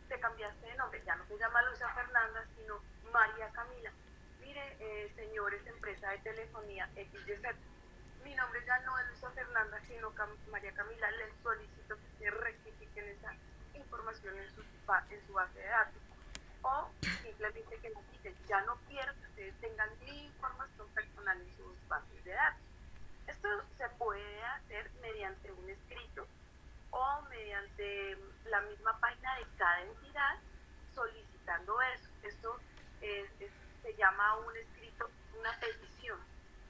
te cambiaste de nombre, ya no se llama Luisa Fernanda, sino María Camila. Mire, señores, empresa de telefonía XYZ, mi nombre ya no es Luisa Fernanda, sino María Camila. Les solicito que se rectifiquen esa información en su base de datos, o simplemente que nos quiten. Ya no quiero que ustedes tengan mi información personal en sus bases de datos. Esto se puede hacer mediante un escrito o mediante la misma página de cada entidad solicitando eso. Esto se llama un escrito, una petición.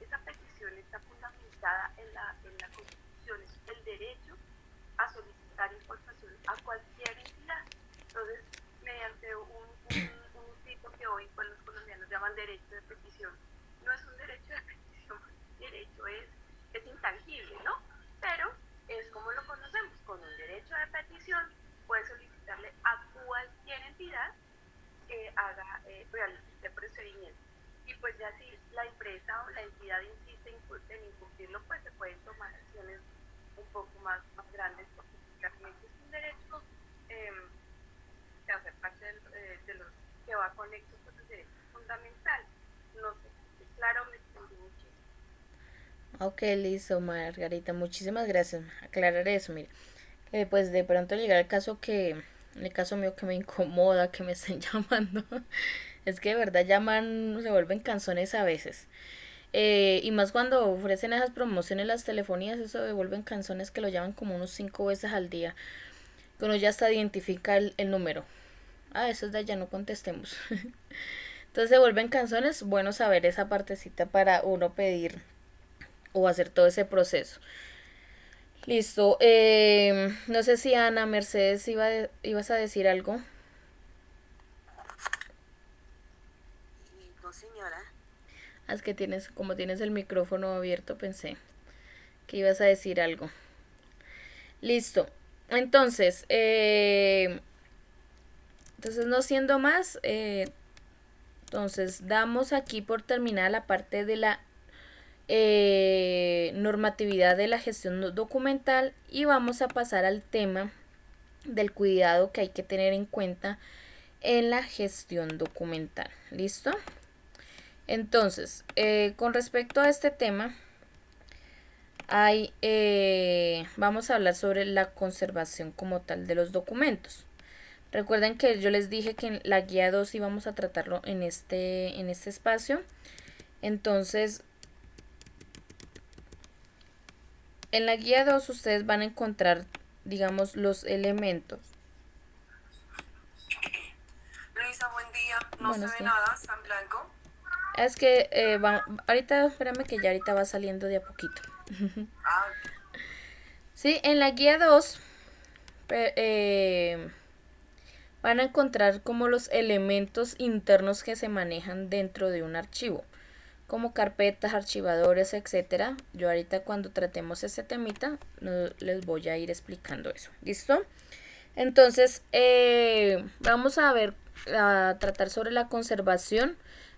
Esa petición está fundamentada en la Constitución, es el derecho a solicitar información a cualquier entidad. Entonces, mediante un tipo que hoy pues, los colombianos llaman derecho de petición, no es un derecho de petición, derecho es intangible, ¿no? Pero es como petición, puede solicitarle a cualquier entidad que haga, realice este procedimiento. Y pues ya si la empresa o la entidad insiste en incumplirlo, pues se pueden tomar acciones un poco más grandes, porque claramente es un derecho que hace parte de los que va conecto con los derechos fundamentales. No sé, claro, me extendí muchísimo. Ok, listo, Margarita, muchísimas gracias. Aclarar eso, mire. Pues de pronto llegar al caso que, en el caso mío que me incomoda, que me estén llamando. Es que de verdad llaman, se vuelven canzones a veces. Y más cuando ofrecen esas promociones las telefonías, eso devuelven canzones que lo llaman como unos 5 veces al día. Que uno ya hasta identifica el número. Ah, eso es de allá, no contestemos. Entonces se vuelven canzones, bueno saber esa partecita para uno pedir o hacer todo ese proceso. Listo. No sé si Ana Mercedes ibas a decir algo. No, señora. Es que como tienes el micrófono abierto, pensé que ibas a decir algo. Listo. Entonces, no siendo más, entonces damos aquí por terminada la parte de la normatividad de la gestión documental y vamos a pasar al tema del cuidado que hay que tener en cuenta en la gestión documental. ¿Listo? Entonces, con respecto a este tema, vamos a hablar sobre la conservación como tal de los documentos. Recuerden que yo les dije que en la guía 2 íbamos a tratarlo en este espacio. Entonces, en la guía 2 ustedes van a encontrar, digamos, los elementos. Luisa, buen día. No Buenos se ve días. nada, está en blanco. Es que ahorita, espérame que ya ahorita va saliendo de a poquito. Ah, Sí, en la guía 2 van a encontrar como los elementos internos que se manejan dentro de un archivo, como carpetas, archivadores, etcétera. Yo ahorita cuando tratemos este temita les voy a ir explicando eso. ¿Listo? Entonces, vamos a tratar sobre la conservación,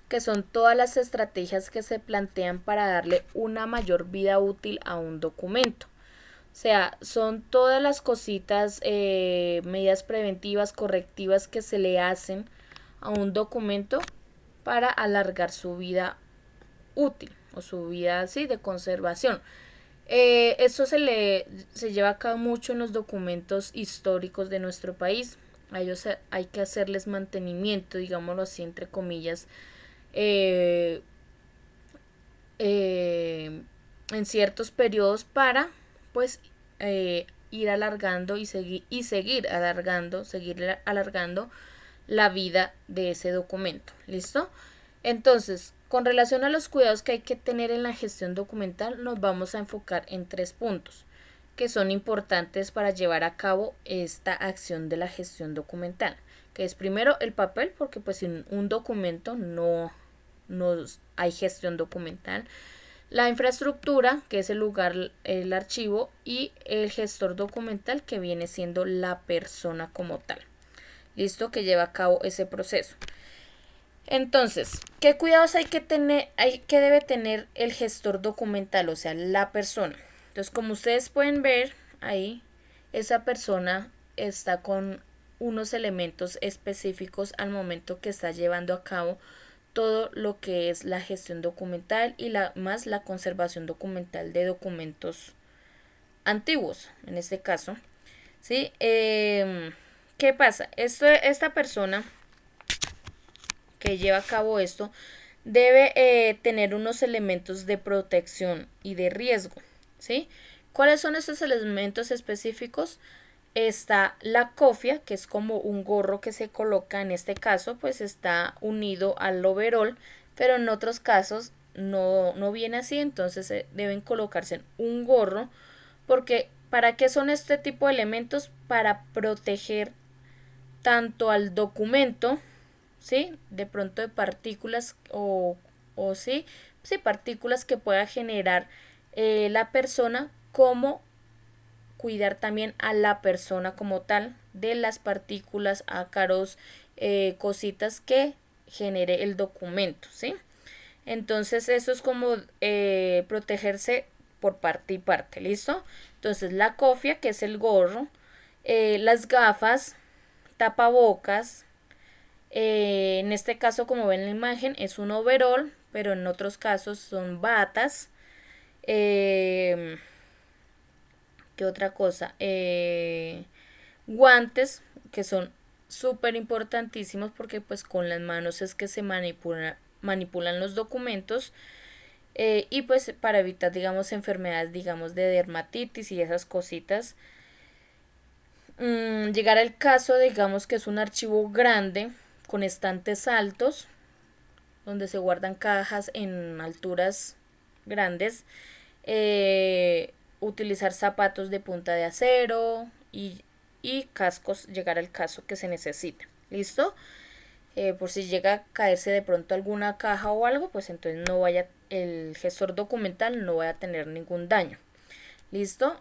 que son todas las estrategias que se plantean para darle una mayor vida útil a un documento. O sea, son todas las cositas, medidas preventivas, correctivas que se le hacen a un documento para alargar su vida útil o su vida así de conservación. Esto se lleva a cabo mucho en los documentos históricos de nuestro país. A ellos hay que hacerles mantenimiento, digámoslo así, entre comillas, en ciertos periodos para pues ir alargando y seguir alargando la vida de ese documento. ¿Listo? Entonces, con relación a los cuidados que hay que tener en la gestión documental, nos vamos a enfocar en 3 puntos que son importantes para llevar a cabo esta acción de la gestión documental, que es primero el papel, porque pues sin un documento no hay gestión documental, la infraestructura, que es el lugar, el archivo, y el gestor documental, que viene siendo la persona como tal. ¿Listo? Que lleva a cabo ese proceso. Entonces, ¿qué cuidados hay que tener, que debe tener el gestor documental, o sea, la persona? Entonces, como ustedes pueden ver ahí, esa persona está con unos elementos específicos al momento que está llevando a cabo todo lo que es la gestión documental y más la conservación documental de documentos antiguos, en este caso. ¿Sí? ¿Qué pasa? Esta persona que lleva a cabo esto debe tener unos elementos de protección y de riesgo. ¿Sí? ¿Cuáles son estos elementos específicos? Está la cofia, que es como un gorro que se coloca, en este caso pues está unido al overol, pero en otros casos no viene así, entonces deben colocarse en un gorro, porque ¿para qué son este tipo de elementos? Para proteger tanto al documento, ¿sí? De pronto de partículas o sí, partículas que pueda generar la persona, como cuidar también a la persona como tal de las partículas, ácaros, cositas que genere el documento, ¿sí? Entonces eso es como protegerse por parte y parte, ¿listo? Entonces la cofia, que es el gorro, las gafas, tapabocas, en este caso, como ven en la imagen, es un overol, pero en otros casos son batas. ¿Qué otra cosa? Guantes, que son súper importantísimos porque pues con las manos es que se manipulan los documentos, y pues para evitar, digamos, enfermedades, digamos, de dermatitis y esas cositas. Llegar al caso, digamos que es un archivo grande con estantes altos donde se guardan cajas en alturas grandes, utilizar zapatos de punta de acero y cascos, llegar al caso que se necesita. ¿Listo? Por si llega a caerse de pronto alguna caja o algo, pues entonces no vaya, el gestor documental no vaya a tener ningún daño. ¿Listo?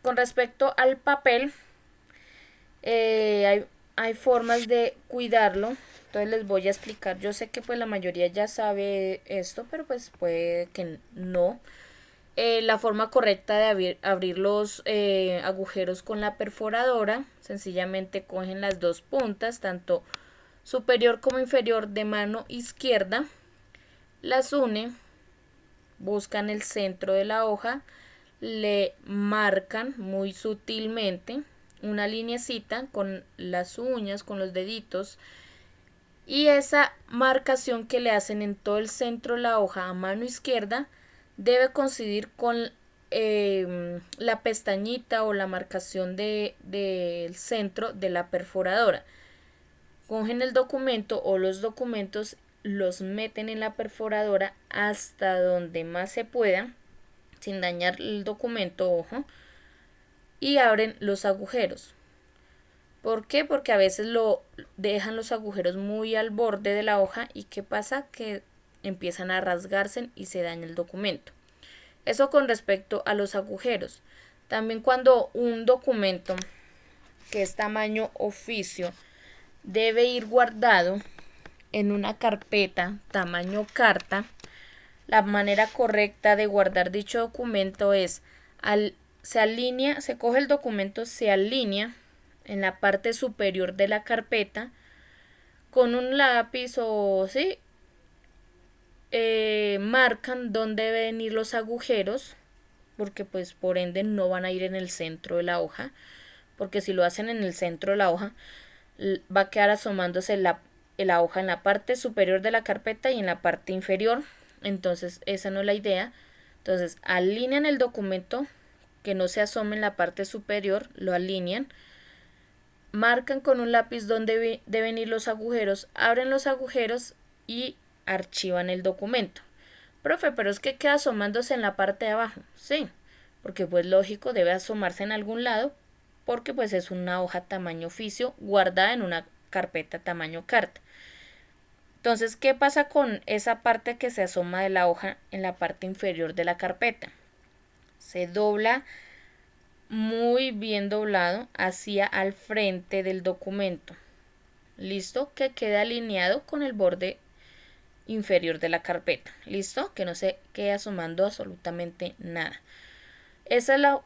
Con respecto al papel, hay formas de cuidarlo. Entonces les voy a explicar. Yo sé que pues la mayoría ya sabe esto, pero pues puede que no. La forma correcta de abrir los agujeros con la perforadora. Sencillamente cogen las dos puntas, tanto superior como inferior de mano izquierda. Las une, buscan el centro de la hoja, le marcan muy sutilmente una linecita con las uñas, con los deditos, y esa marcación que le hacen en todo el centro de la hoja a mano izquierda debe coincidir con la pestañita o la marcación del centro de la perforadora. Cogen el documento o los documentos, los meten en la perforadora hasta donde más se pueda, sin dañar el documento, ojo, y abren los agujeros. ¿Por qué? Porque a veces lo dejan los agujeros muy al borde de la hoja y ¿qué pasa? Que empiezan a rasgarse y se daña el documento. Eso con respecto a los agujeros. También cuando un documento que es tamaño oficio debe ir guardado en una carpeta tamaño carta, la manera correcta de guardar dicho documento es se coge el documento, se alinea en la parte superior de la carpeta con un lápiz o sí, marcan dónde deben ir los agujeros, porque pues por ende no van a ir en el centro de la hoja, porque si lo hacen en el centro de la hoja va a quedar asomándose la hoja en la parte superior de la carpeta y en la parte inferior. Entonces esa no es la idea. Entonces alinean el documento, que no se asome en la parte superior, lo alinean, marcan con un lápiz donde deben ir los agujeros, abren los agujeros y archivan el documento. Profe, pero es que queda asomándose en la parte de abajo. Sí, porque pues lógico, debe asomarse en algún lado, porque pues es una hoja tamaño oficio guardada en una carpeta tamaño carta. Entonces, ¿qué pasa con esa parte que se asoma de la hoja en la parte inferior de la carpeta? Se dobla muy bien doblado hacia al frente del documento. ¿Listo? Que quede alineado con el borde inferior de la carpeta. ¿Listo? Que no se quede asomando absolutamente nada. Esa es la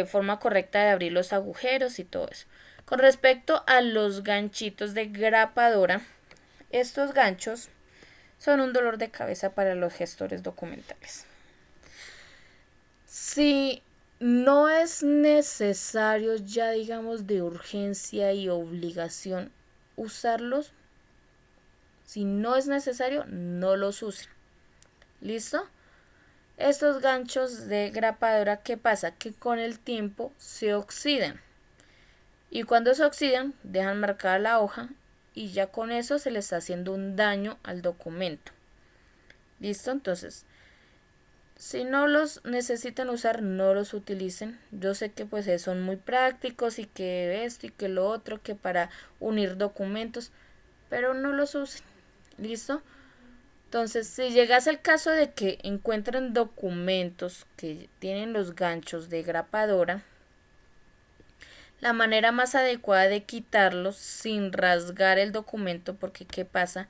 forma correcta de abrir los agujeros y todo eso. Con respecto a los ganchitos de grapadora, estos ganchos son un dolor de cabeza para los gestores documentales. Si no es necesario ya, digamos, de urgencia y obligación usarlos, si no es necesario, no los usen. ¿Listo? Estos ganchos de grapadora, ¿qué pasa? Que con el tiempo se oxidan. Y cuando se oxidan, dejan marcada la hoja y ya con eso se le está haciendo un daño al documento. ¿Listo? Entonces, si no los necesitan usar, no los utilicen. Yo sé que pues son muy prácticos y que esto y que lo otro, que para unir documentos, pero no los usen. ¿Listo? Entonces, si llegase el caso de que encuentren documentos que tienen los ganchos de grapadora, la manera más adecuada de quitarlos sin rasgar el documento, porque ¿qué pasa?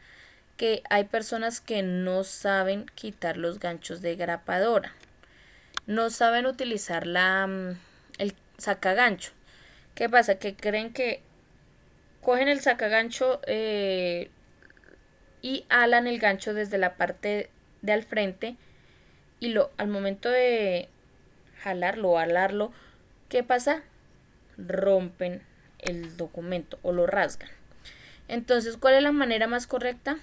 Que hay personas que no saben quitar los ganchos de grapadora, no saben utilizar el sacagancho. ¿Qué pasa? Que creen que cogen el sacagancho y alan el gancho desde la parte de al frente y al momento de jalarlo o alarlo, ¿qué pasa? Rompen el documento o lo rasgan. Entonces, ¿cuál es la manera más correcta?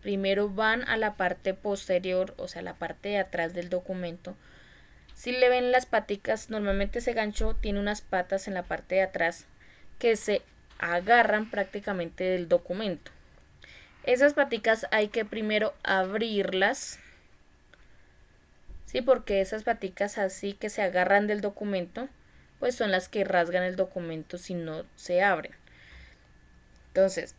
Primero van a la parte posterior, o sea, la parte de atrás del documento. Si le ven las paticas, normalmente ese gancho tiene unas patas en la parte de atrás que se agarran prácticamente del documento. Esas paticas hay que primero abrirlas, ¿sí? Porque esas paticas así que se agarran del documento, pues son las que rasgan el documento si no se abren. Entonces,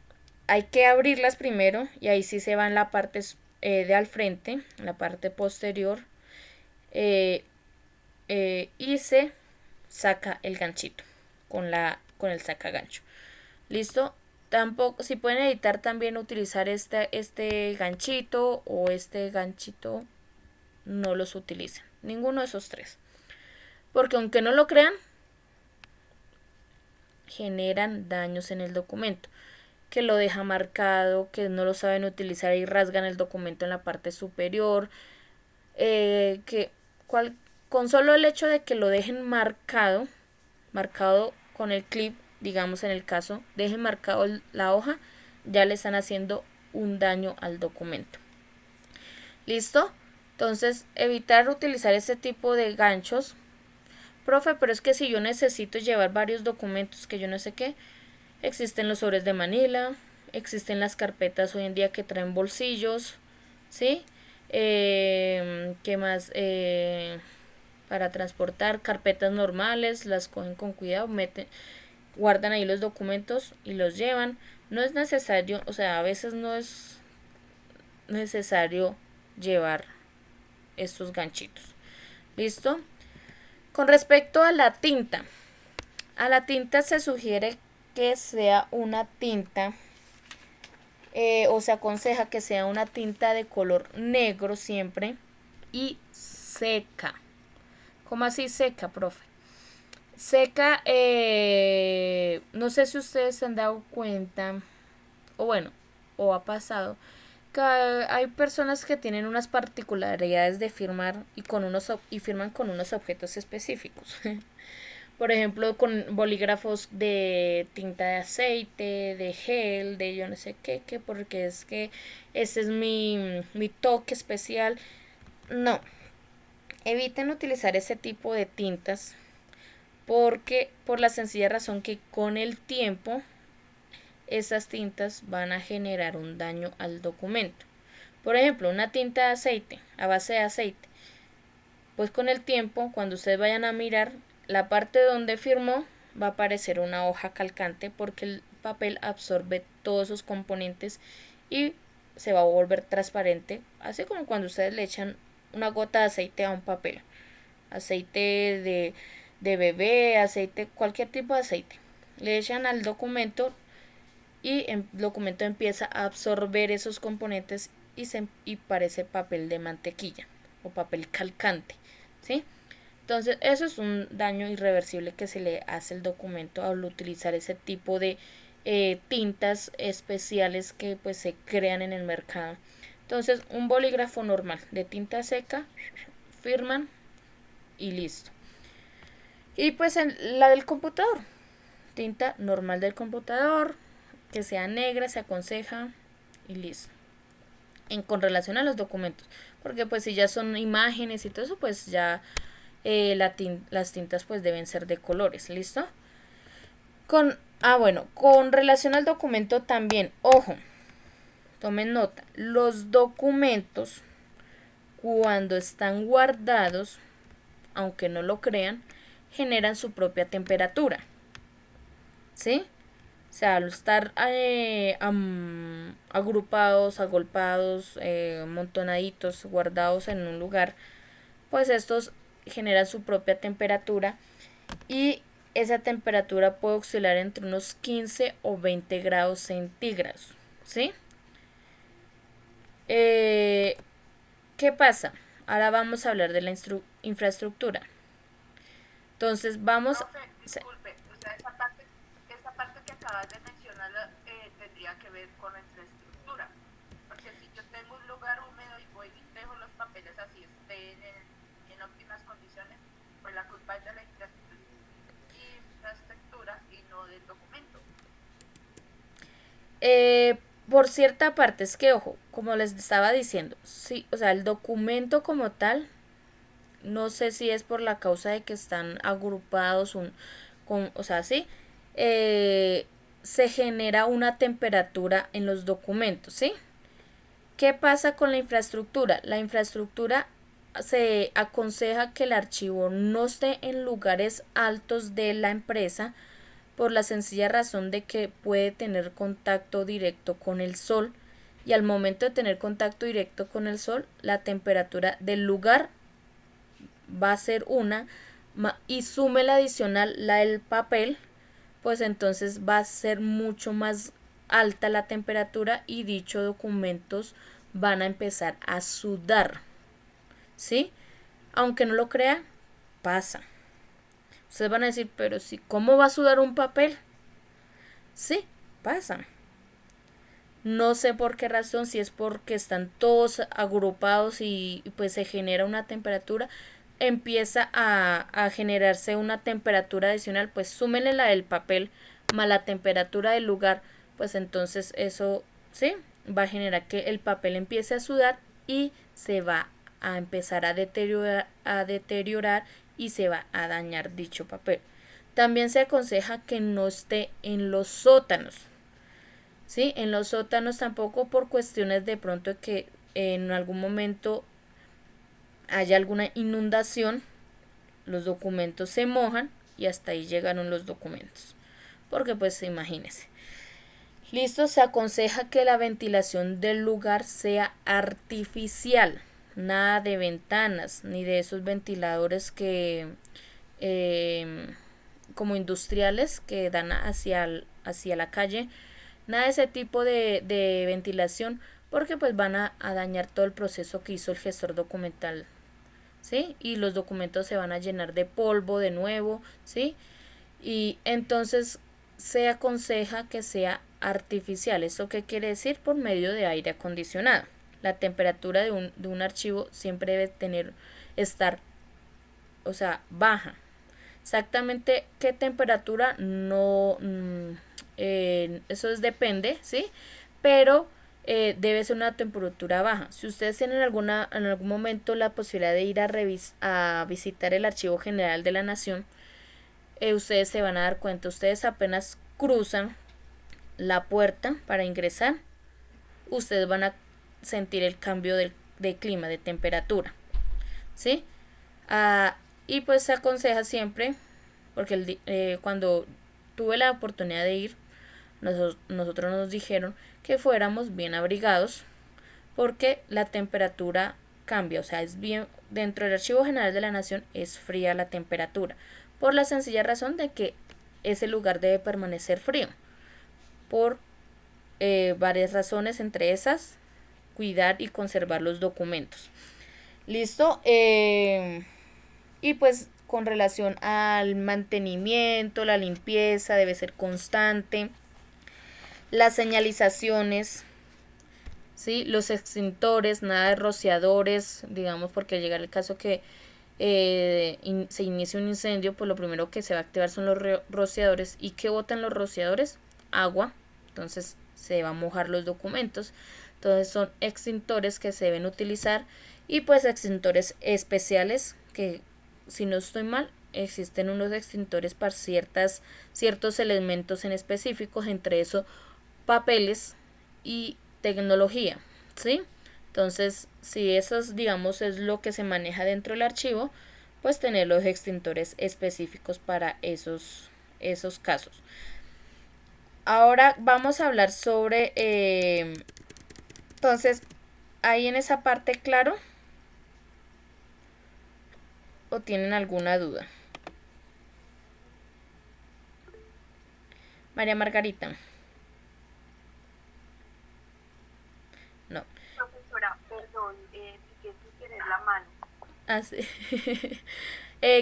hay que abrirlas primero y ahí sí se va en la parte de al frente, en la parte posterior, y se saca el ganchito con el sacagancho. ¿Listo? Tampoco, si pueden editar también utilizar este ganchito o este ganchito, no los utilicen. Ninguno de esos tres. Porque aunque no lo crean, generan daños en el documento. Que lo deja marcado, que no lo saben utilizar y rasgan el documento en la parte superior. Con solo el hecho de que lo dejen marcado con el clip, digamos en el caso, dejen marcado la hoja, ya le están haciendo un daño al documento. ¿Listo? Entonces, evitar utilizar este tipo de ganchos. Profe, pero es que si yo necesito llevar varios documentos que yo no sé qué, existen los sobres de Manila, existen las carpetas hoy en día que traen bolsillos, ¿sí? ¿Qué más? Para transportar carpetas normales, las cogen con cuidado, guardan ahí los documentos y los llevan. No es necesario, o sea, a veces no es necesario llevar estos ganchitos. ¿Listo? Con respecto a la tinta se sugiere que sea una tinta, o se aconseja que sea una tinta de color negro siempre y seca. ¿Cómo así seca, profe? Seca, no sé si ustedes se han dado cuenta, o bueno, o ha pasado, que hay personas que tienen unas particularidades de firmar y firman con unos objetos específicos. Por ejemplo, con bolígrafos de tinta de aceite, de gel, de yo no sé qué, porque es que ese es mi toque especial. No, eviten utilizar ese tipo de tintas porque por la sencilla razón que con el tiempo esas tintas van a generar un daño al documento. Por ejemplo, una tinta de aceite, a base de aceite, pues con el tiempo, cuando ustedes vayan a mirar, la parte donde firmó va a aparecer una hoja calcante porque el papel absorbe todos esos componentes y se va a volver transparente, así como cuando ustedes le echan una gota de aceite a un papel, aceite de bebé, aceite, cualquier tipo de aceite, le echan al documento y el documento empieza a absorber esos componentes y parece papel de mantequilla o papel calcante, ¿sí? Entonces eso es un daño irreversible que se le hace al documento al utilizar ese tipo de tintas especiales que pues se crean en el mercado. Entonces un bolígrafo normal de tinta seca, firman y listo. Y pues la del computador, tinta normal del computador, que sea negra, se aconseja y listo. Con relación a los documentos, porque pues si ya son imágenes y todo eso, pues ya las tintas pues deben ser de colores. ¿Listo? Con relación al documento también, ojo, tomen nota, los documentos cuando están guardados, aunque no lo crean, generan su propia temperatura, ¿sí? sea, al estar agrupados, agolpados, amontonaditos, guardados en un lugar, pues estos generan su propia temperatura y esa temperatura puede oscilar entre unos 15 o 20 grados centígrados, ¿sí? ¿Qué pasa? Ahora vamos a hablar de la infraestructura. Entonces vamos... Profe, disculpe, o sea, esa parte que acabas de mencionar tendría que ver con la infraestructura. Porque si yo tengo un lugar húmedo y voy y dejo los papeles así estén en óptimas condiciones, pues la culpa es de la infraestructura y no del documento. Por cierta parte, es que, ojo, como les estaba diciendo, sí, o sea, el documento como tal, no sé si es por la causa de que están agrupados, o sea, sí, se genera una temperatura en los documentos, ¿sí? ¿Qué pasa con la infraestructura? La infraestructura se aconseja que el archivo no esté en lugares altos de la empresa por la sencilla razón de que puede tener contacto directo con el sol y al momento de tener contacto directo con el sol, la temperatura del lugar va a ser una y sume la adicional, la del papel, pues entonces va a ser mucho más alta la temperatura y dichos documentos van a empezar a sudar, ¿sí? Aunque no lo crea, pasa. Ustedes van a decir, pero si, ¿cómo va a sudar un papel? Sí, pasa. No sé por qué razón, si es porque están todos agrupados y pues se genera una temperatura, empieza a generarse una temperatura adicional, pues súmenle la del papel más la temperatura del lugar, pues entonces eso, ¿sí? Va a generar que el papel empiece a sudar y se va a empezar a deteriorar y se va a dañar dicho papel. También se aconseja que no esté en los sótanos, ¿sí? En los sótanos tampoco por cuestiones de pronto que en algún momento haya alguna inundación, los documentos se mojan y hasta ahí llegaron los documentos. Porque pues imagínense. Listo, se aconseja que la ventilación del lugar sea artificial. Nada de ventanas, ni de esos ventiladores que como industriales que dan hacia la calle. Nada de ese tipo de ventilación porque pues van a dañar todo el proceso que hizo el gestor documental, ¿sí? Y los documentos se van a llenar de polvo de nuevo, ¿sí? Y entonces se aconseja que sea artificial. ¿Esto qué quiere decir? Por medio de aire acondicionado. La temperatura de un archivo siempre debe estar, o sea, baja. Exactamente qué temperatura no, eso depende, ¿sí? Pero debe ser una temperatura baja. Si ustedes tienen en algún momento la posibilidad de ir a visitar el Archivo General de la Nación, ustedes se van a dar cuenta, ustedes apenas cruzan la puerta para ingresar, ustedes van a sentir el cambio de clima, de temperatura, ¿sí? Y pues se aconseja siempre, porque cuando tuve la oportunidad de ir, nosotros nos dijeron que fuéramos bien abrigados, porque la temperatura cambia, o sea, es bien, dentro del Archivo General de la Nación es fría la temperatura, por la sencilla razón de que ese lugar debe permanecer frío, por varias razones, entre esas, cuidar y conservar los documentos. Listo. Y pues con relación al mantenimiento, la limpieza debe ser constante, las señalizaciones, ¿sí? Los extintores, nada de rociadores, digamos, porque llegar el caso que se inicie un incendio, pues lo primero que se va a activar son los rociadores. ¿Y qué botan los rociadores? Agua. Entonces se va a mojar los documentos. Entonces son extintores que se deben utilizar y pues extintores especiales que, si no estoy mal, existen unos extintores para ciertos elementos en específicos, entre eso papeles y tecnología, ¿sí? Entonces, si eso digamos es lo que se maneja dentro del archivo, pues tener los extintores específicos para esos casos. Ahora vamos a hablar sobre, entonces, ahí en esa parte, claro, o tienen alguna duda. María Margarita. No. Profesora, perdón, piqué sin querer la mano. Así.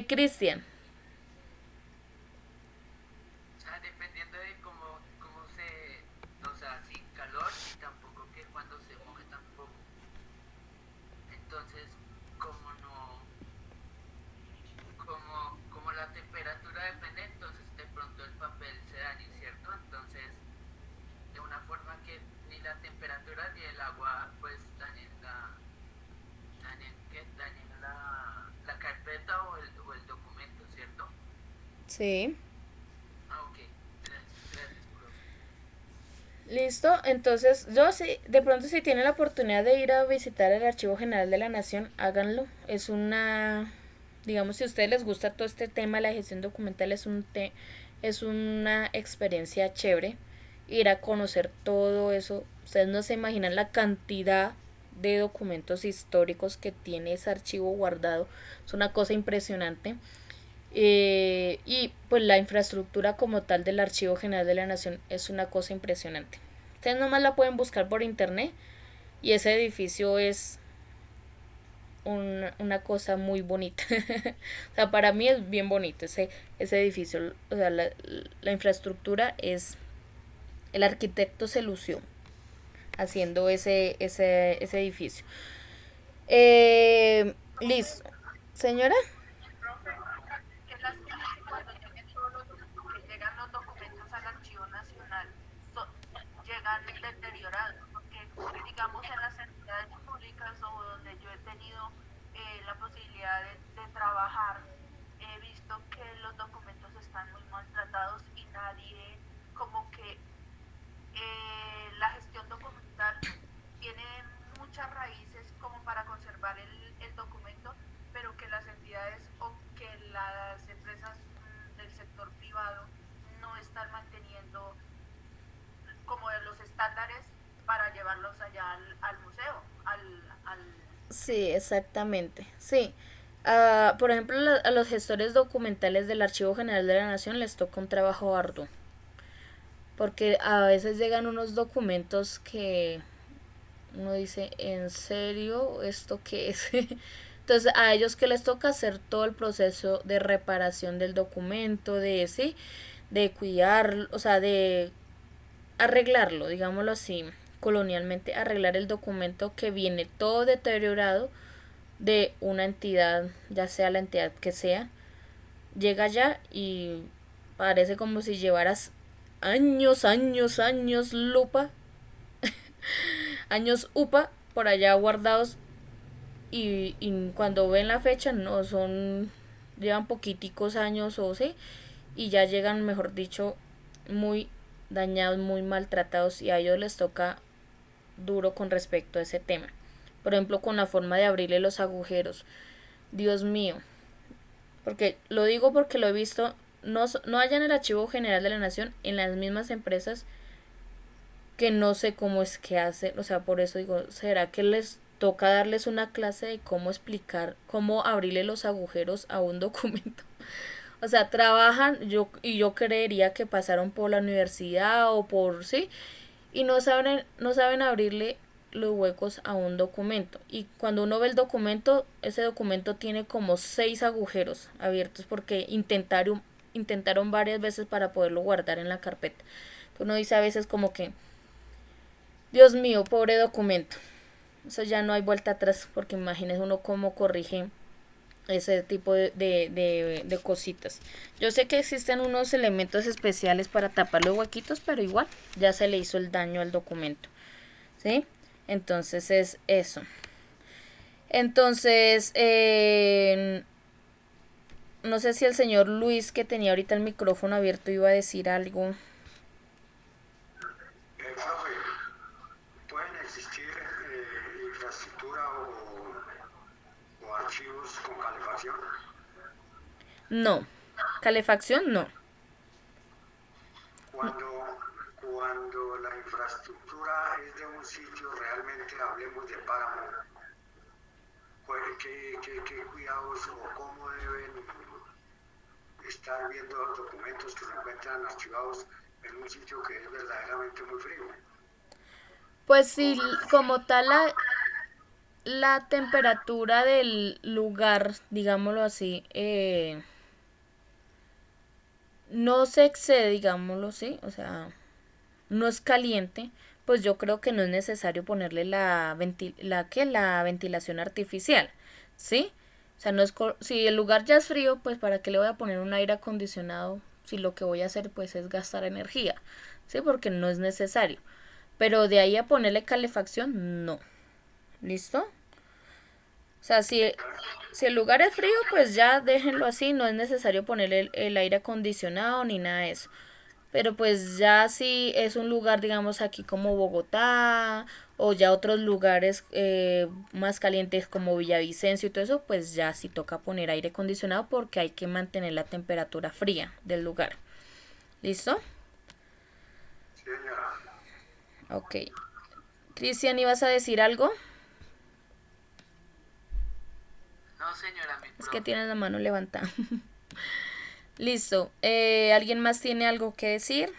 Cristian. O sea, dependiendo de cómo se, o sea, sin calor y tampoco que cuando se moje tampoco. Entonces, como no, como la temperatura depende, entonces de pronto el papel se dañe, ¿cierto? Entonces, de una forma que ni la temperatura ni el agua pues dañen la carpeta o el documento, ¿cierto? Sí. Ah, ok. Gracias, profe. Listo. Entonces, yo sí, de pronto si tienen la oportunidad de ir a visitar el Archivo General de la Nación, háganlo. Es una, digamos, si a ustedes les gusta todo este tema de la gestión documental, es una experiencia chévere. Ir a conocer todo eso. Ustedes no se imaginan la cantidad de documentos históricos que tiene ese archivo guardado. Es una cosa impresionante. Y pues la infraestructura como tal del Archivo General de la Nación es una cosa impresionante. Ustedes nomás la pueden buscar por internet y ese edificio es una cosa muy bonita. O sea, para mí es bien bonito ese edificio. O sea, la infraestructura es... El arquitecto se lució haciendo ese edificio. Listo. Señora. Profe, qué lástima que cuando lleguen todos que llegan los documentos al Archivo Nacional, llegan deteriorados, porque digamos en las entidades públicas o donde yo he tenido la posibilidad de trabajar, he visto que los documentos están muy maltratados y nadie, como que la gestión documental tiene muchas raíces como para conservar el documento, pero que las entidades o que las empresas del sector privado no están manteniendo como de los estándares para llevarlos allá al museo, al... Sí, exactamente. Sí. Por ejemplo, a los gestores documentales del Archivo General de la Nación les toca un trabajo arduo. Porque a veces llegan unos documentos que uno dice, ¿en serio? ¿Esto qué es? Entonces a ellos que les toca hacer todo el proceso de reparación del documento, de cuidar, o sea, de arreglarlo, digámoslo así, colonialmente, arreglar el documento que viene todo deteriorado de una entidad, ya sea la entidad que sea, llega allá y parece como si llevaras años lupa, años UPA por allá guardados y cuando ven la fecha no son, llevan poquiticos años o sí, y ya llegan, mejor dicho, muy dañados, muy maltratados y a ellos les toca duro con respecto a ese tema. Por ejemplo, con la forma de abrirle los agujeros. Dios mío. Porque lo digo porque lo he visto, no haya en el Archivo General de la Nación, en las mismas empresas que no sé cómo es que hacen. O sea, por eso digo, ¿será que les toca darles una clase de cómo explicar, cómo abrirle los agujeros a un documento? O sea, trabajan, yo creería que pasaron por la universidad o por, sí, y no saben abrirle los huecos a un documento. Y cuando uno ve el documento, ese documento tiene como 6 agujeros abiertos porque intentaron varias veces para poderlo guardar en la carpeta. Uno dice a veces como que, Dios mío, pobre documento. Eso ya no hay vuelta atrás porque imagínese uno cómo corrige ese tipo de cositas. Yo sé que existen unos elementos especiales para tapar los huequitos, pero igual ya se le hizo el daño al documento, ¿sí? Entonces es eso. Entonces, no sé si el señor Luis, que tenía ahorita el micrófono abierto, iba a decir algo. Profe, ¿pueden existir infraestructura o archivos con calefacción? No, calefacción no. Cuando, cuando la infraestructura es de un sitio, realmente hablemos de páramo, ¿qué cuidados o cómo deben estar viendo los documentos que se encuentran archivados en un sitio que es verdaderamente muy frío? Pues sí, como tal la temperatura del lugar, digámoslo así, no se excede, digámoslo así, o sea, no es caliente, pues yo creo que no es necesario ponerle la ventilación artificial, ¿sí? O sea, no es si el lugar ya es frío, pues para qué le voy a poner un aire acondicionado si lo que voy a hacer pues es gastar energía, ¿sí? Porque no es necesario. Pero de ahí a ponerle calefacción, no. ¿Listo? O sea, si el lugar es frío, pues ya déjenlo así, no es necesario ponerle el aire acondicionado ni nada de eso. Pero pues ya si es un lugar, digamos, aquí como Bogotá o ya otros lugares más calientes como Villavicencio y todo eso, pues ya sí toca poner aire acondicionado porque hay que mantener la temperatura fría del lugar. ¿Listo? Sí, señora. Ok. Cristian, ¿ibas a decir algo? No, señora, mi Es que profe. tienes la mano levantada. Listo. ¿Alguien más tiene algo que decir?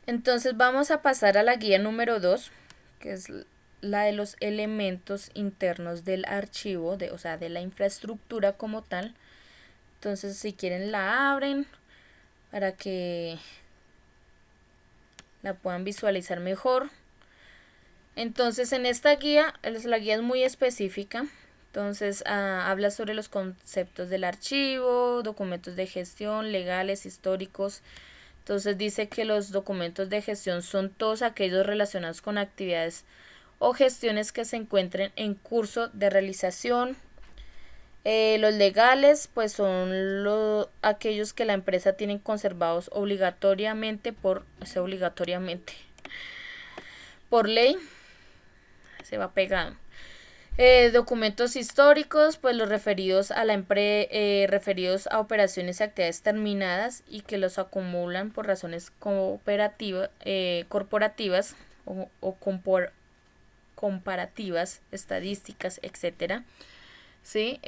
Entonces vamos a pasar a la guía número 2, que es la de los elementos internos del archivo, o sea, de la infraestructura como tal. Entonces, si quieren la abren para que la puedan visualizar mejor. Entonces, en esta guía, la guía es muy específica. Entonces, habla sobre los conceptos del archivo, documentos de gestión, legales, históricos. Entonces, dice que los documentos de gestión son todos aquellos relacionados con actividades o gestiones que se encuentren en curso de realización. Los legales, pues son aquellos que la empresa tiene conservados obligatoriamente por ley. Se va pegado. Documentos históricos, pues los referidos a referidos a operaciones y actividades terminadas y que los acumulan por razones corporativas o comparativas, estadísticas, etcétera. ¿Sí?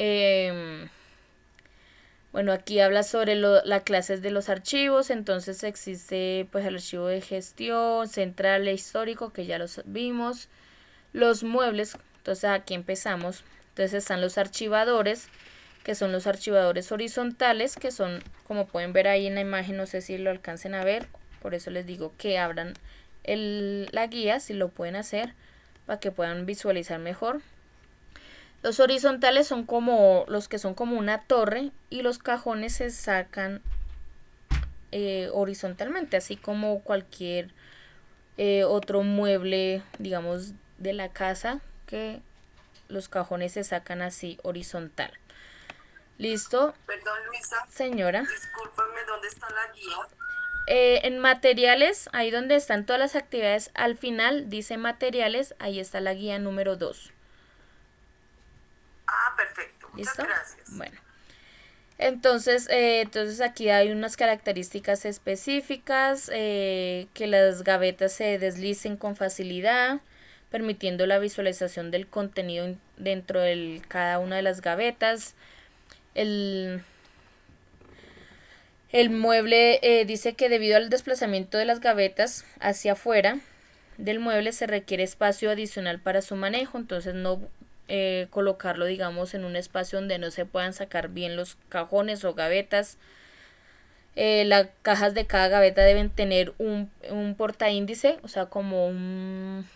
Bueno, aquí habla sobre las clases de los archivos. Entonces existe pues el archivo de gestión, central e histórico, que ya los vimos. Los muebles, entonces aquí empezamos. Entonces están los archivadores, que son los archivadores horizontales, que son, como pueden ver ahí en la imagen, no sé si lo alcancen a ver, por eso les digo que abran la guía, si lo pueden hacer, para que puedan visualizar mejor. Los horizontales son como los que son como una torre y los cajones se sacan horizontalmente, así como cualquier otro mueble, digamos, de la casa, que los cajones se sacan así horizontal. ¿Listo? Perdón, Luisa. Señora. Discúlpame, ¿dónde está la guía? En materiales, ahí donde están todas las actividades, al final dice materiales, ahí está la guía número 2. Ah, perfecto. Muchas ¿Listo? gracias. Bueno. Entonces aquí hay unas características específicas, que las gavetas se deslicen con facilidad, permitiendo la visualización del contenido dentro de cada una de las gavetas. El mueble dice que debido al desplazamiento de las gavetas hacia afuera del mueble se requiere espacio adicional para su manejo, entonces no colocarlo, digamos, en un espacio donde no se puedan sacar bien los cajones o gavetas. Las cajas de cada gaveta deben tener un portaíndice, o sea, como un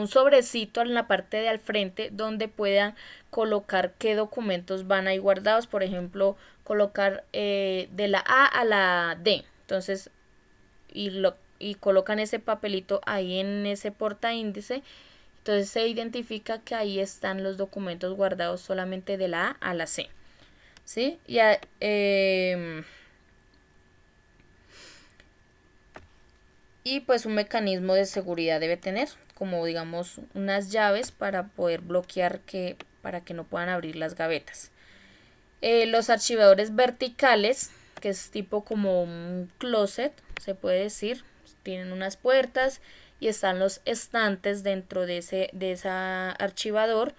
sobrecito en la parte de al frente donde puedan colocar qué documentos van ahí guardados. Por ejemplo, colocar de la A a la D. Entonces, y colocan ese papelito ahí en ese portaíndice. Entonces se identifica que ahí están los documentos guardados solamente de la A a la C. ¿Sí? Y pues un mecanismo de seguridad debe tener, como digamos unas llaves para poder bloquear para que no puedan abrir las gavetas. Los archivadores verticales, que es tipo como un closet, se puede decir. Tienen unas puertas y están los estantes dentro de esa archivador,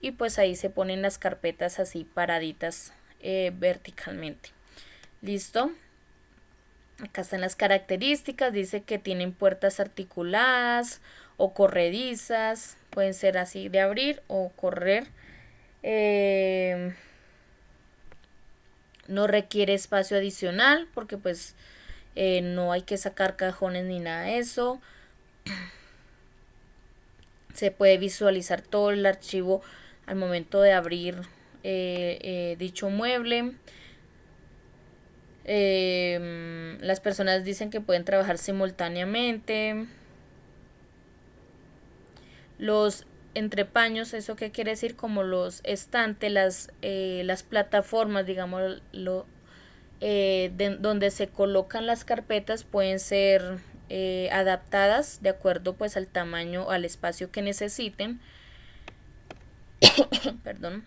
y pues ahí se ponen las carpetas así paraditas verticalmente. Listo. Acá están las características. Dice que tienen puertas articuladas o corredizas, pueden ser así de abrir o correr. No requiere espacio adicional porque pues no hay que sacar cajones ni nada de eso. Se puede visualizar todo el archivo al momento de abrir dicho mueble. Las personas dicen que pueden trabajar simultáneamente. Los entrepaños, ¿eso qué quiere decir? Como los estantes, las plataformas, digamos, donde se colocan las carpetas pueden ser adaptadas de acuerdo pues al tamaño, al espacio que necesiten. Perdón.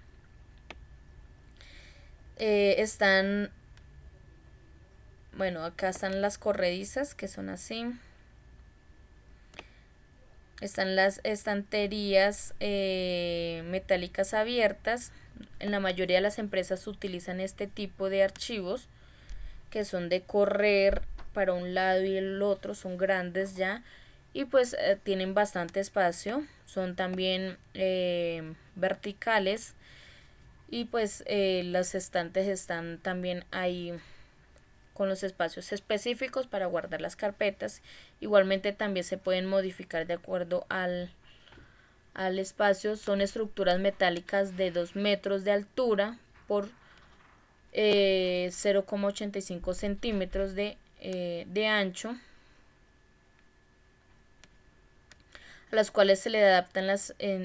Bueno, acá están las corredizas, que son así. Están las estanterías metálicas abiertas. En la mayoría de las empresas utilizan este tipo de archivos, que son de correr para un lado y el otro, son grandes ya, y pues tienen bastante espacio. Son también verticales, y pues los estantes están también ahí con los espacios específicos para guardar las carpetas. Igualmente también se pueden modificar de acuerdo al espacio. Son estructuras metálicas de 2 metros de altura por 0,85 centímetros de ancho, a las cuales se le adaptan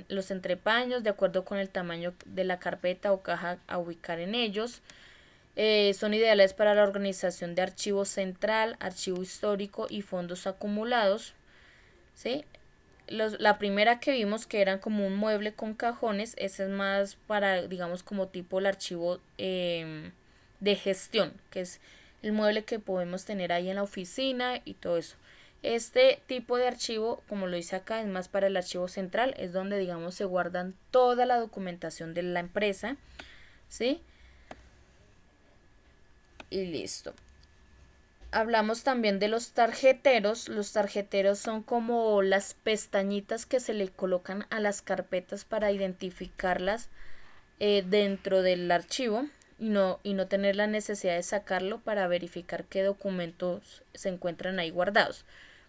los entrepaños de acuerdo con el tamaño de la carpeta o caja a ubicar en ellos. Son ideales para la organización de archivo central, archivo histórico y fondos acumulados, ¿sí? La primera que vimos, que eran como un mueble con cajones, esa es más para, digamos, como tipo el archivo de gestión, que es el mueble que podemos tener ahí en la oficina y todo eso. Este tipo de archivo, como lo dice acá, es más para el archivo central, es donde, digamos, se guardan toda la documentación de la empresa, ¿sí? Y listo. Hablamos también de los tarjeteros. Los tarjeteros son como las pestañitas que se le colocan a las carpetas para identificarlas dentro del archivo y no tener la necesidad de sacarlo para verificar qué documentos se encuentran ahí guardados.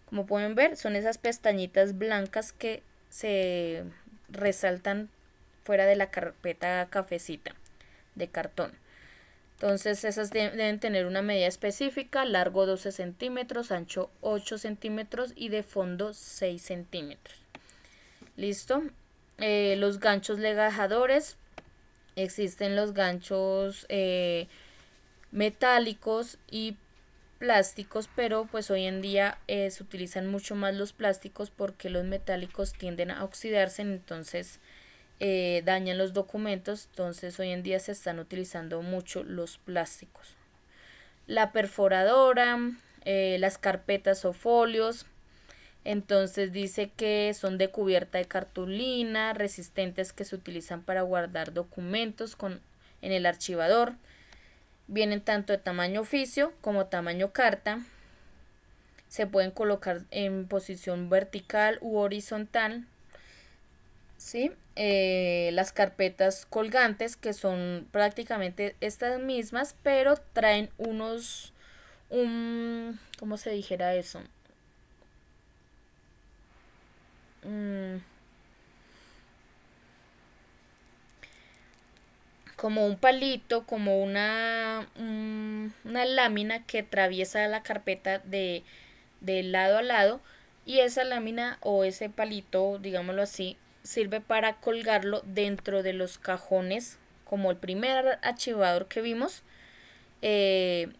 Como pueden ver, son esas pestañitas blancas que se resaltan fuera de la carpeta cafecita de cartón. Entonces esas deben tener una medida específica: largo 12 centímetros, ancho 8 centímetros y de fondo 6 centímetros. Listo. Los ganchos legajadores. Existen los ganchos metálicos y plásticos, pero pues hoy en día se utilizan mucho más los plásticos porque los metálicos tienden a oxidarse, entonces dañan los documentos. Entonces hoy en día se están utilizando mucho los plásticos. La perforadora, las carpetas o folios, entonces dice que son de cubierta de cartulina, resistentes, que se utilizan para guardar documentos en el archivador. Vienen tanto de tamaño oficio como tamaño carta. Se pueden colocar en posición vertical u horizontal, ¿sí? Las carpetas colgantes, que son prácticamente estas mismas, pero traen ¿cómo se dijera eso? Como un palito, como una lámina que atraviesa la carpeta de lado a lado, y esa lámina o ese palito, digámoslo así, sirve para colgarlo dentro de los cajones, como el primer archivador que vimos. Sirve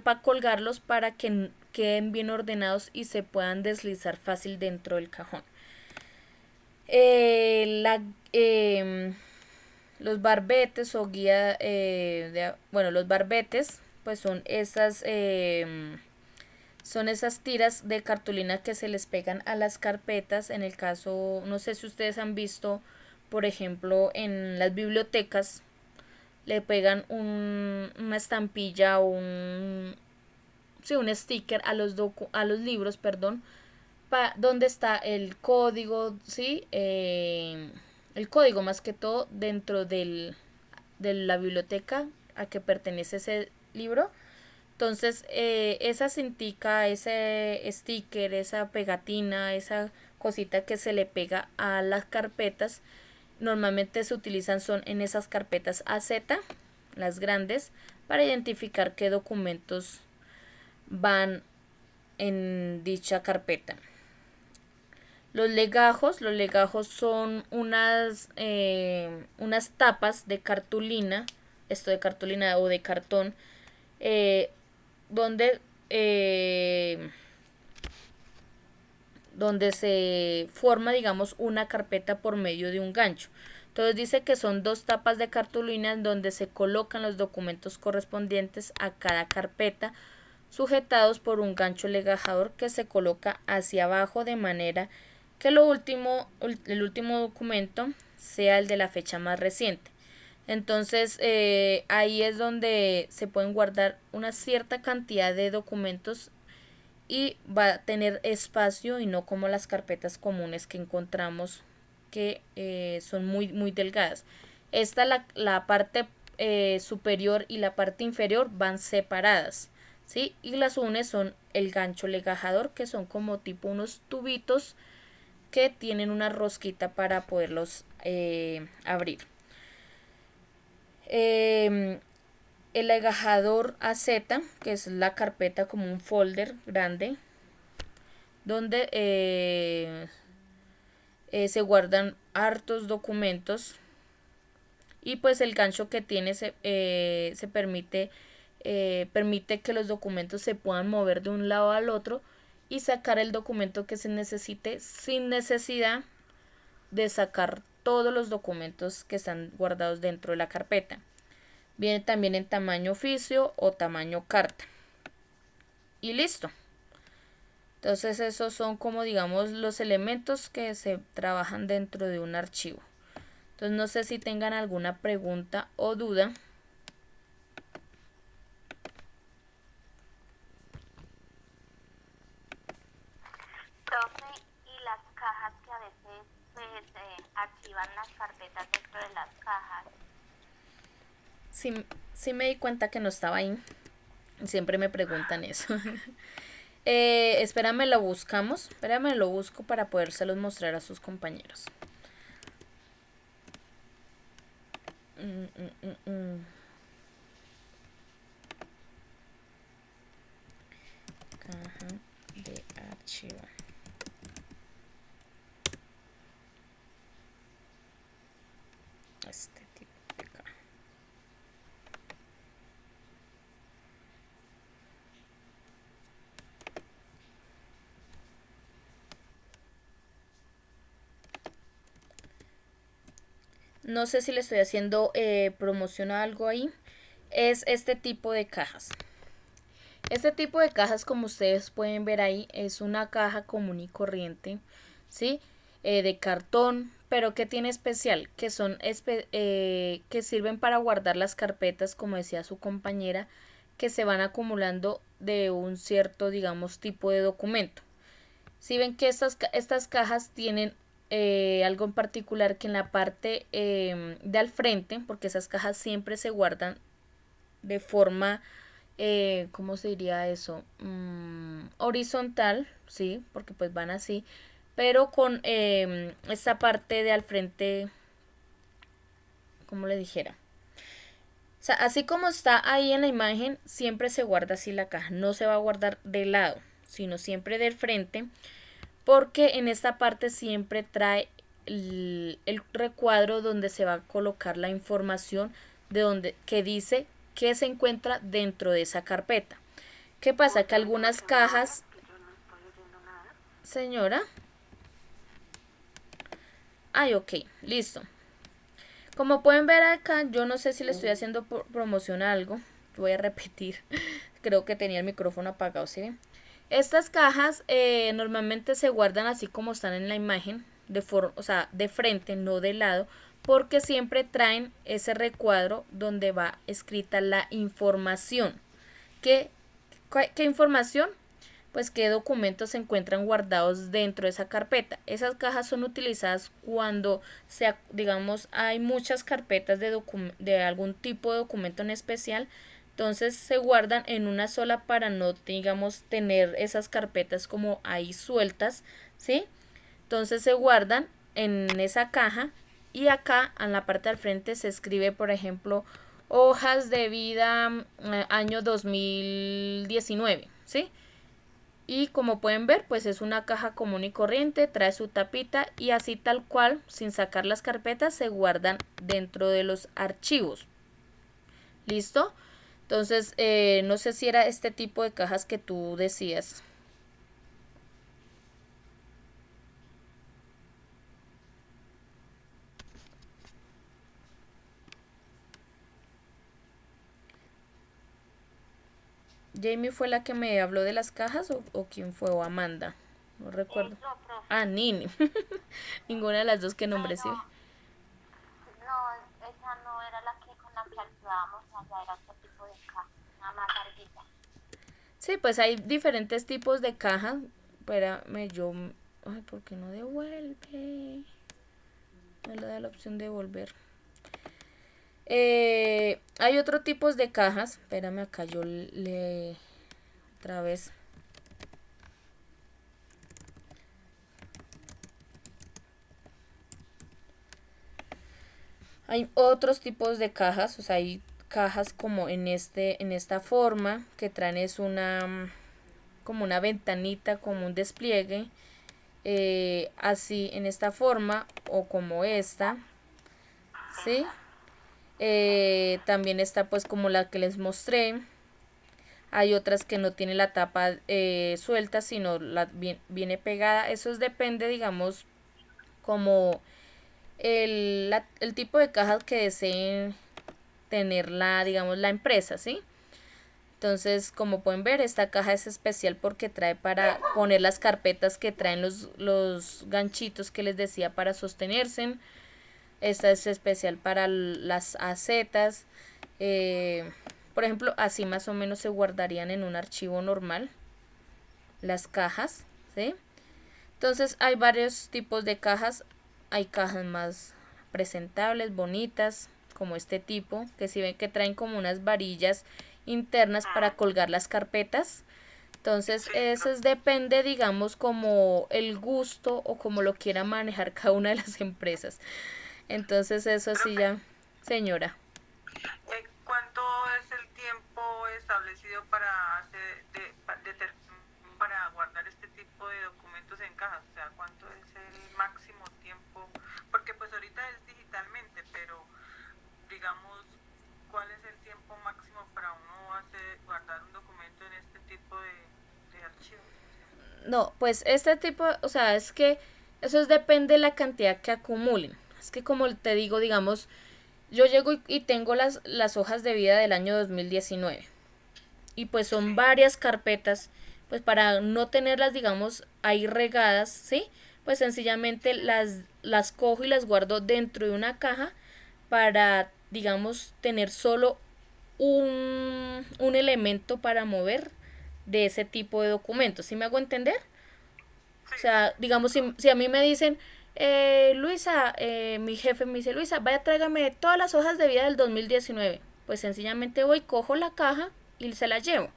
para colgarlos para que queden bien ordenados y se puedan deslizar fácil dentro del cajón. Los barbetes o guía, los barbetes pues son esas tiras de cartulina que se les pegan a las carpetas. En el caso, no sé si ustedes han visto, por ejemplo, en las bibliotecas, le pegan una estampilla o un sticker a los libros, perdón, donde está el código, ¿sí? El código más que todo dentro de la biblioteca a que pertenece ese libro. Entonces, esa cintica, ese sticker, esa pegatina, esa cosita que se le pega a las carpetas, normalmente se utilizan son en esas carpetas AZ, las grandes, para identificar qué documentos van en dicha carpeta. Los legajos son unas tapas de cartulina, esto de cartulina o de cartón, donde se forma, digamos, una carpeta por medio de un gancho. Entonces dice que son 2 tapas de cartulina en donde se colocan los documentos correspondientes a cada carpeta, sujetados por un gancho legajador que se coloca hacia abajo de manera que el último documento sea el de la fecha más reciente. Entonces ahí es donde se pueden guardar una cierta cantidad de documentos y va a tener espacio y no como las carpetas comunes que encontramos que son muy delgadas. La parte superior y la parte inferior van separadas, ¿sí? Y las unes son el gancho legajador, que son como tipo unos tubitos que tienen una rosquita para poderlos abrir. El legajador AZ, que es la carpeta como un folder grande, donde se guardan hartos documentos, y pues el gancho que tiene permite que los documentos se puedan mover de un lado al otro y sacar el documento que se necesite sin necesidad de sacar todos los documentos que están guardados dentro de la carpeta. Viene también en tamaño oficio o tamaño carta. Y listo. Entonces esos son como, digamos, los elementos que se trabajan dentro de un archivo. Entonces no sé si tengan alguna pregunta o duda. Profe, y las cajas que a veces pues archivan las carpetas dentro de las cajas. Sí me di cuenta que no estaba ahí. Siempre me preguntan eso. Espérame, lo buscamos. Espérame, lo busco para podérselos mostrar a sus compañeros. Caja de archivo. Este tipo de caja. No sé si le estoy haciendo promoción a algo ahí. Es este tipo de cajas. Este tipo de cajas, como ustedes pueden ver ahí, es una caja común y corriente, ¿sí? De cartón, pero que tiene especial, que son que sirven para guardar las carpetas, como decía su compañera, que se van acumulando de un cierto, digamos, tipo de documento. Si ven que estas cajas tienen algo en particular, que en la parte de al frente, porque esas cajas siempre se guardan de forma, ¿cómo se diría eso? Horizontal, ¿sí? Porque pues van así, pero con esta parte de al frente, como le dijera. O sea, así como está ahí en la imagen, siempre se guarda así la caja. No se va a guardar de lado, sino siempre del frente, porque en esta parte siempre trae el recuadro donde se va a colocar la información que dice que se encuentra dentro de esa carpeta. ¿Qué pasa? Que algunas cajas... Señora. Ay, ok, listo. Como pueden ver acá, yo no sé si le estoy haciendo promoción a algo. voy a repetir. Creo que tenía el micrófono apagado, ¿sí ven? Estas cajas normalmente se guardan así como están en la imagen, o sea, de frente, no de lado, porque siempre traen ese recuadro donde va escrita la información. ¿Qué información? Pues qué documentos se encuentran guardados dentro de esa carpeta. Esas cajas son utilizadas cuando digamos, hay muchas carpetas de algún tipo de documento en especial. Entonces se guardan en una sola para no, digamos, tener esas carpetas como ahí sueltas, ¿sí? Entonces se guardan en esa caja y acá en la parte del frente se escribe, por ejemplo, hojas de vida año 2019, ¿sí? Y como pueden ver, pues es una caja común y corriente, trae su tapita y así tal cual, sin sacar las carpetas, se guardan dentro de los archivos. ¿Listo? Entonces, no sé si era este tipo de cajas que tú decías. ¿Jamie fue la que me habló de las cajas o quién fue? ¿O Amanda? No recuerdo. No, profe. Ah, Nini. Ninguna de las dos que nombré, sí. No, esa no era la que con la que archivábamos allá, era otro tipo de caja, una más larguita. Sí, pues hay diferentes tipos de cajas. Espérame, ay, ¿por qué no devuelve? No le da la opción de devolver. Hay otro tipos de cajas. Espérame, acá yo le... Otra vez. Hay otros tipos de cajas, o sea, hay cajas como en esta forma, que traen es como una ventanita, como un despliegue, así en esta forma, o como esta, ¿sí? También está pues como la que les mostré. Hay otras que no tiene la tapa suelta, sino viene pegada. Eso depende, digamos, como el tipo de cajas que deseen tener digamos, la empresa, ¿sí? Entonces, como pueden ver, esta caja es especial porque trae para poner las carpetas que traen los ganchitos que les decía para sostenerse. Esta es especial para las acetas. Por ejemplo, así más o menos se guardarían en un archivo normal las cajas, ¿sí? Entonces, hay varios tipos de cajas. Hay cajas más presentables, bonitas, como este tipo, que si ven que traen como unas varillas internas para colgar las carpetas. Entonces, eso depende, digamos, como el gusto o como lo quiera manejar cada una de las empresas. Entonces, eso sí ya, señora. ¿Cuánto es el tiempo establecido para para guardar este tipo de documentos en cajas? O sea, ¿cuánto es el máximo tiempo? Porque pues ahorita es digitalmente, pero digamos, ¿cuál es el tiempo máximo para uno guardar un documento en este tipo de archivos? No, pues este tipo, o sea, es que eso depende de la cantidad que acumulen. Es que como te digo, digamos, yo llego y tengo las hojas de vida del año 2019 y pues son varias carpetas, pues para no tenerlas, digamos, ahí regadas, ¿sí? Pues sencillamente las cojo y las guardo dentro de una caja para, digamos, tener solo un elemento para mover de ese tipo de documentos. ¿Sí me hago entender? O sea, digamos, si a mí me dicen, Luisa, mi jefe me dice, Luisa, vaya, tráigame todas las hojas de vida del 2019. Pues sencillamente voy, cojo la caja y se la llevo.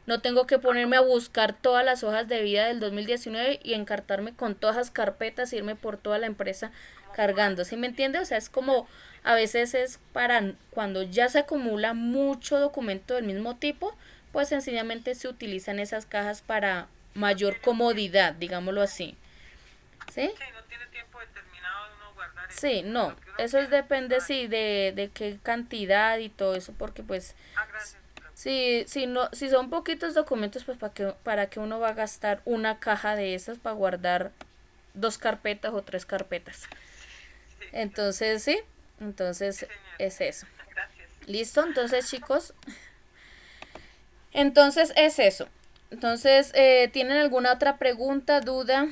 No tengo que ponerme a buscar todas las hojas de vida del 2019 y encartarme con todas las carpetas, irme por toda la empresa cargando. ¿Sí me entiende? O sea, es como, a veces es para cuando ya se acumula mucho documento del mismo tipo, pues sencillamente se utilizan esas cajas para mayor comodidad, digámoslo así. ¿Sí? Sí, no tiene tiempo determinado de uno guardar. Sí, no, eso depende, sí, de qué cantidad y todo eso, porque pues, Gracias. si son poquitos documentos, pues para que uno va a gastar una caja de esas para guardar 2 carpetas o 3 carpetas. Entonces, sí, entonces es eso. Gracias. ¿Listo? Entonces, chicos, Entonces es eso. Entonces, ¿tienen alguna otra pregunta, duda,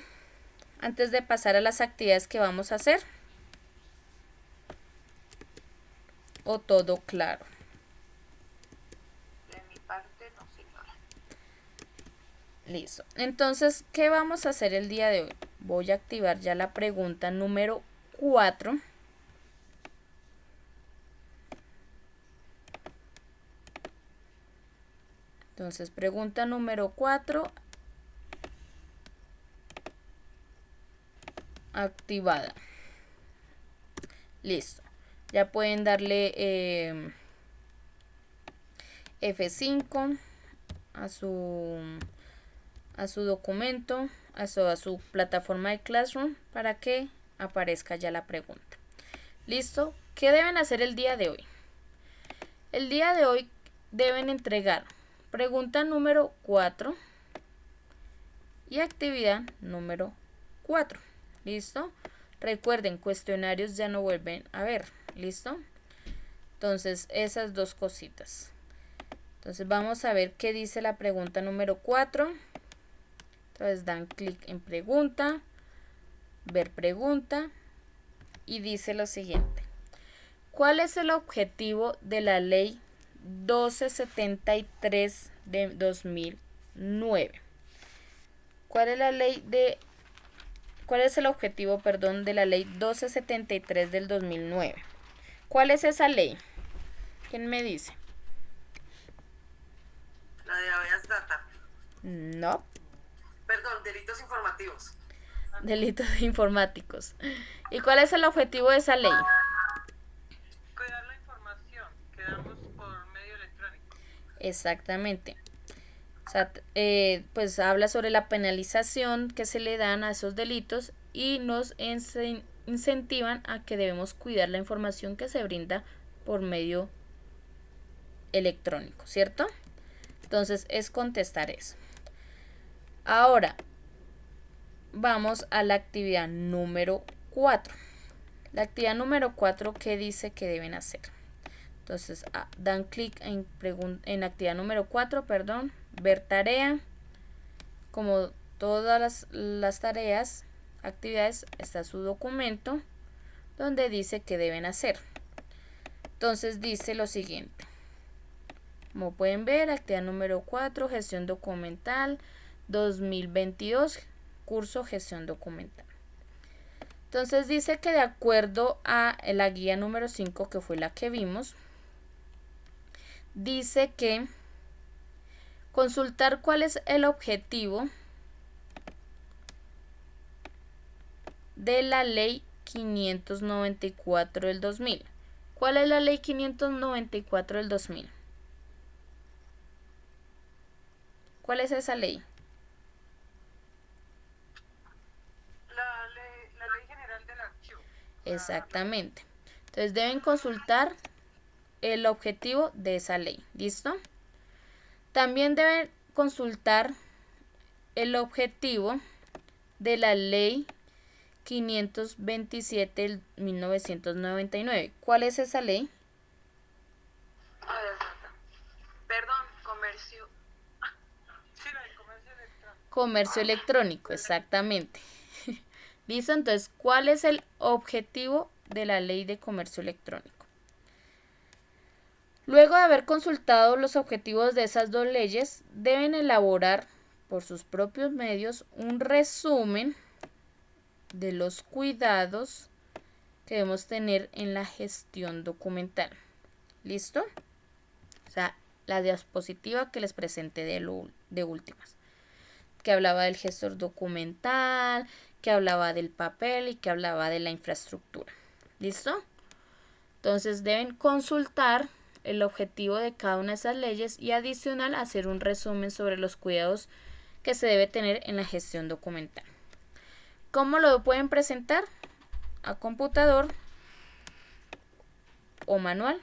antes de pasar a las actividades que vamos a hacer? ¿O todo claro? De mi parte, no, señora. Listo. Entonces, ¿qué vamos a hacer el día de hoy? Voy a activar ya la pregunta número 4. Entonces, pregunta número 4 activada. Listo. Ya pueden darle F5 a su documento, a su plataforma de Classroom para que aparezca ya la pregunta. Listo. ¿Qué deben hacer el día de hoy? El día de hoy deben entregar pregunta número 4 y actividad número 4. ¿Listo? Recuerden, cuestionarios ya no vuelven a ver. ¿Listo? Entonces, esas dos cositas. Entonces, vamos a ver qué dice la pregunta número 4. Entonces, dan clic en pregunta, ver pregunta y dice lo siguiente. ¿Cuál es el objetivo de la ley 1273 de 2009? ¿Cuál es el objetivo, de la ley 1273 del 2009? ¿Cuál es esa ley? ¿Quién me dice? La de habeas data. No. Perdón, delitos informativos. Delitos informáticos. ¿Y cuál es el objetivo de esa ley? Cuidar la información que damos por medio electrónico. Exactamente. O sea, pues habla sobre la penalización que se le dan a esos delitos y nos incentivan a que debemos cuidar la información que se brinda por medio electrónico, ¿cierto? Entonces es contestar eso. Ahora vamos a la actividad número 4. La actividad número 4, ¿qué dice que deben hacer? Entonces dan clic en actividad número 4, ver tarea. Como todas las tareas, actividades, está su documento donde dice que deben hacer. Entonces dice lo siguiente. Como pueden ver, actividad número 4, gestión documental 2022, curso gestión documental. Entonces dice que de acuerdo a la guía número 5, que fue la que vimos, dice que consultar cuál es el objetivo de la ley 594 del 2000. ¿Cuál es la ley 594 del 2000? ¿Cuál es esa ley? La ley general del archivo. Exactamente. Entonces deben consultar el objetivo de esa ley. ¿Listo? También deben consultar el objetivo de la ley 527 del 1999. ¿Cuál es esa ley? Perdón, comercio. Sí, la de comercio electrónico. Comercio electrónico, exactamente. ¿Listo? Entonces, ¿cuál es el objetivo de la ley de comercio electrónico? Luego de haber consultado los objetivos de esas dos leyes, deben elaborar por sus propios medios un resumen de los cuidados que debemos tener en la gestión documental. ¿Listo? O sea, la diapositiva que les presenté de últimas, que hablaba del gestor documental, que hablaba del papel y que hablaba de la infraestructura. ¿Listo? Entonces deben consultar el objetivo de cada una de esas leyes y adicional hacer un resumen sobre los cuidados que se debe tener en la gestión documental. ¿Cómo lo pueden presentar? A computador o manual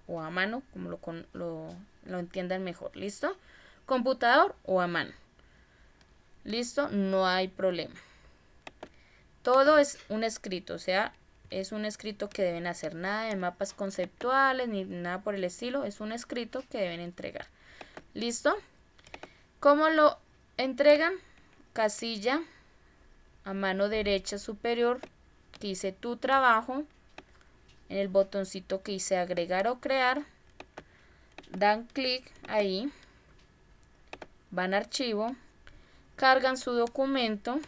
o a mano, como lo entiendan mejor. ¿Listo? Computador o a mano. ¿Listo? No hay problema. Todo es un escrito, o sea, es un escrito que deben hacer, nada de mapas conceptuales ni nada por el estilo, es un escrito que deben entregar. ¿Listo? ¿Cómo lo entregan? Casilla a mano derecha superior que dice tu trabajo, en el botoncito que dice agregar o crear, dan clic ahí, van a archivo, cargan su documento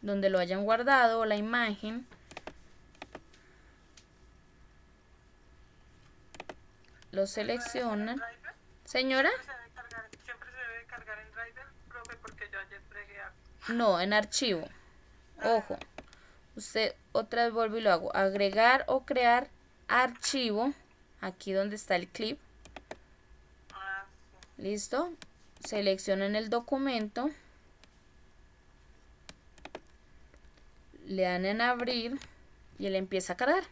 donde lo hayan guardado o la imagen, lo seleccionan. Señora, Siempre se debe cargar en Driver, profe, porque yo ayer bregué a... no, en archivo. Ojo, usted otra vez vuelvo y lo hago, agregar o crear archivo, aquí donde está el clip. Ah, sí. Listo, seleccionan el documento, le dan en abrir y él empieza a cargar.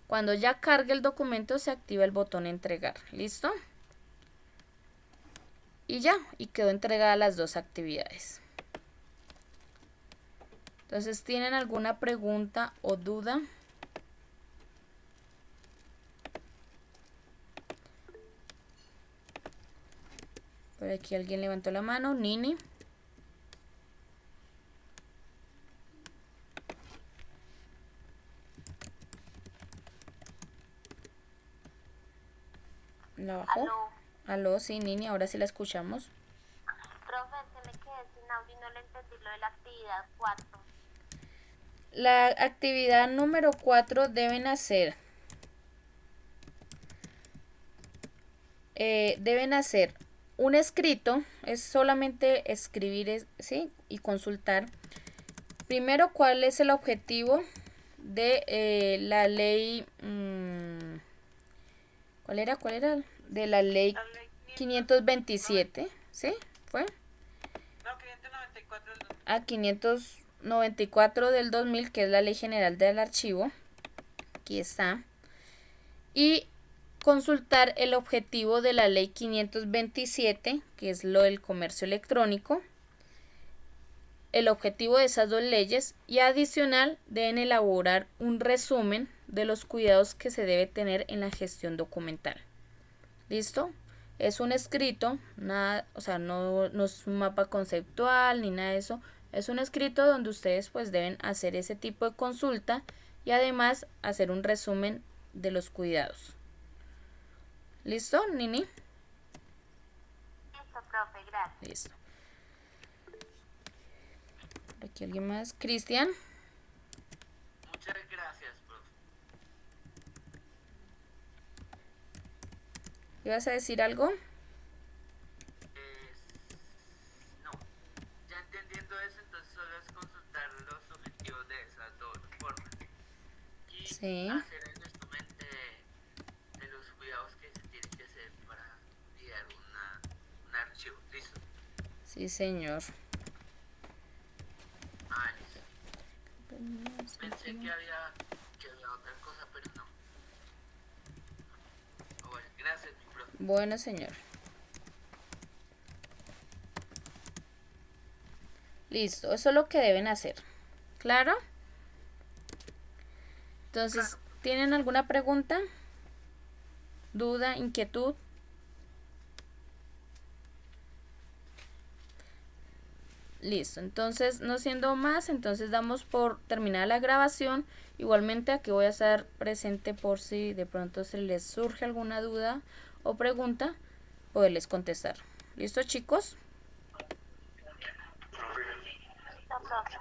Cuando ya cargue el documento se activa el botón entregar. ¿Listo? Y ya, y quedó entregada las dos actividades. Entonces, ¿tienen alguna pregunta o duda? Por aquí alguien levantó la mano. Nini. ¿La bajó? Aló, Aló, sí, Nini, ahora sí la escuchamos. profe, se me quedé sin audio y no le entendí lo de la actividad 4. La actividad número 4 deben hacer un escrito, es solamente escribir, ¿sí? Y consultar. Primero, ¿cuál es el objetivo de la ley? ¿Cuál era? De la ley La ley 527, ¿sí? ¿Fue? No, 594 del 2000. A 594 del 2000, que es la Ley General del Archivo. Aquí está. Y consultar el objetivo de la Ley 527, que es lo del comercio electrónico. El objetivo de esas dos leyes, y adicional deben elaborar un resumen de los cuidados que se debe tener en la gestión documental. ¿Listo? Es un escrito, nada, o sea, no es un mapa conceptual ni nada de eso. Es un escrito donde ustedes pues deben hacer ese tipo de consulta y además hacer un resumen de los cuidados. ¿Listo, Nini? Listo, profe, gracias. Listo. Por aquí alguien más. Cristian. Muchas gracias, profe. ¿Ibas a decir algo? No, ya entendiendo eso, entonces solo es consultar los objetivos de esas dos formas y Sí. hacer el resumen de los cuidados que se tienen que hacer para enviar un archivo. ¿Listo? Sí, señor. Ah, listo. Pensé que había otra cosa, pero no. Bueno, gracias, mi profe. Bueno, señor. Listo, eso es lo que deben hacer. ¿Claro? Entonces, ¿tienen alguna pregunta? ¿Duda? ¿Inquietud? Listo, entonces no siendo más, entonces damos por terminada la grabación. Igualmente aquí voy a estar presente por si de pronto se les surge alguna duda o pregunta, poderles contestar. ¿Listo, chicos? Profe, Listo, profe.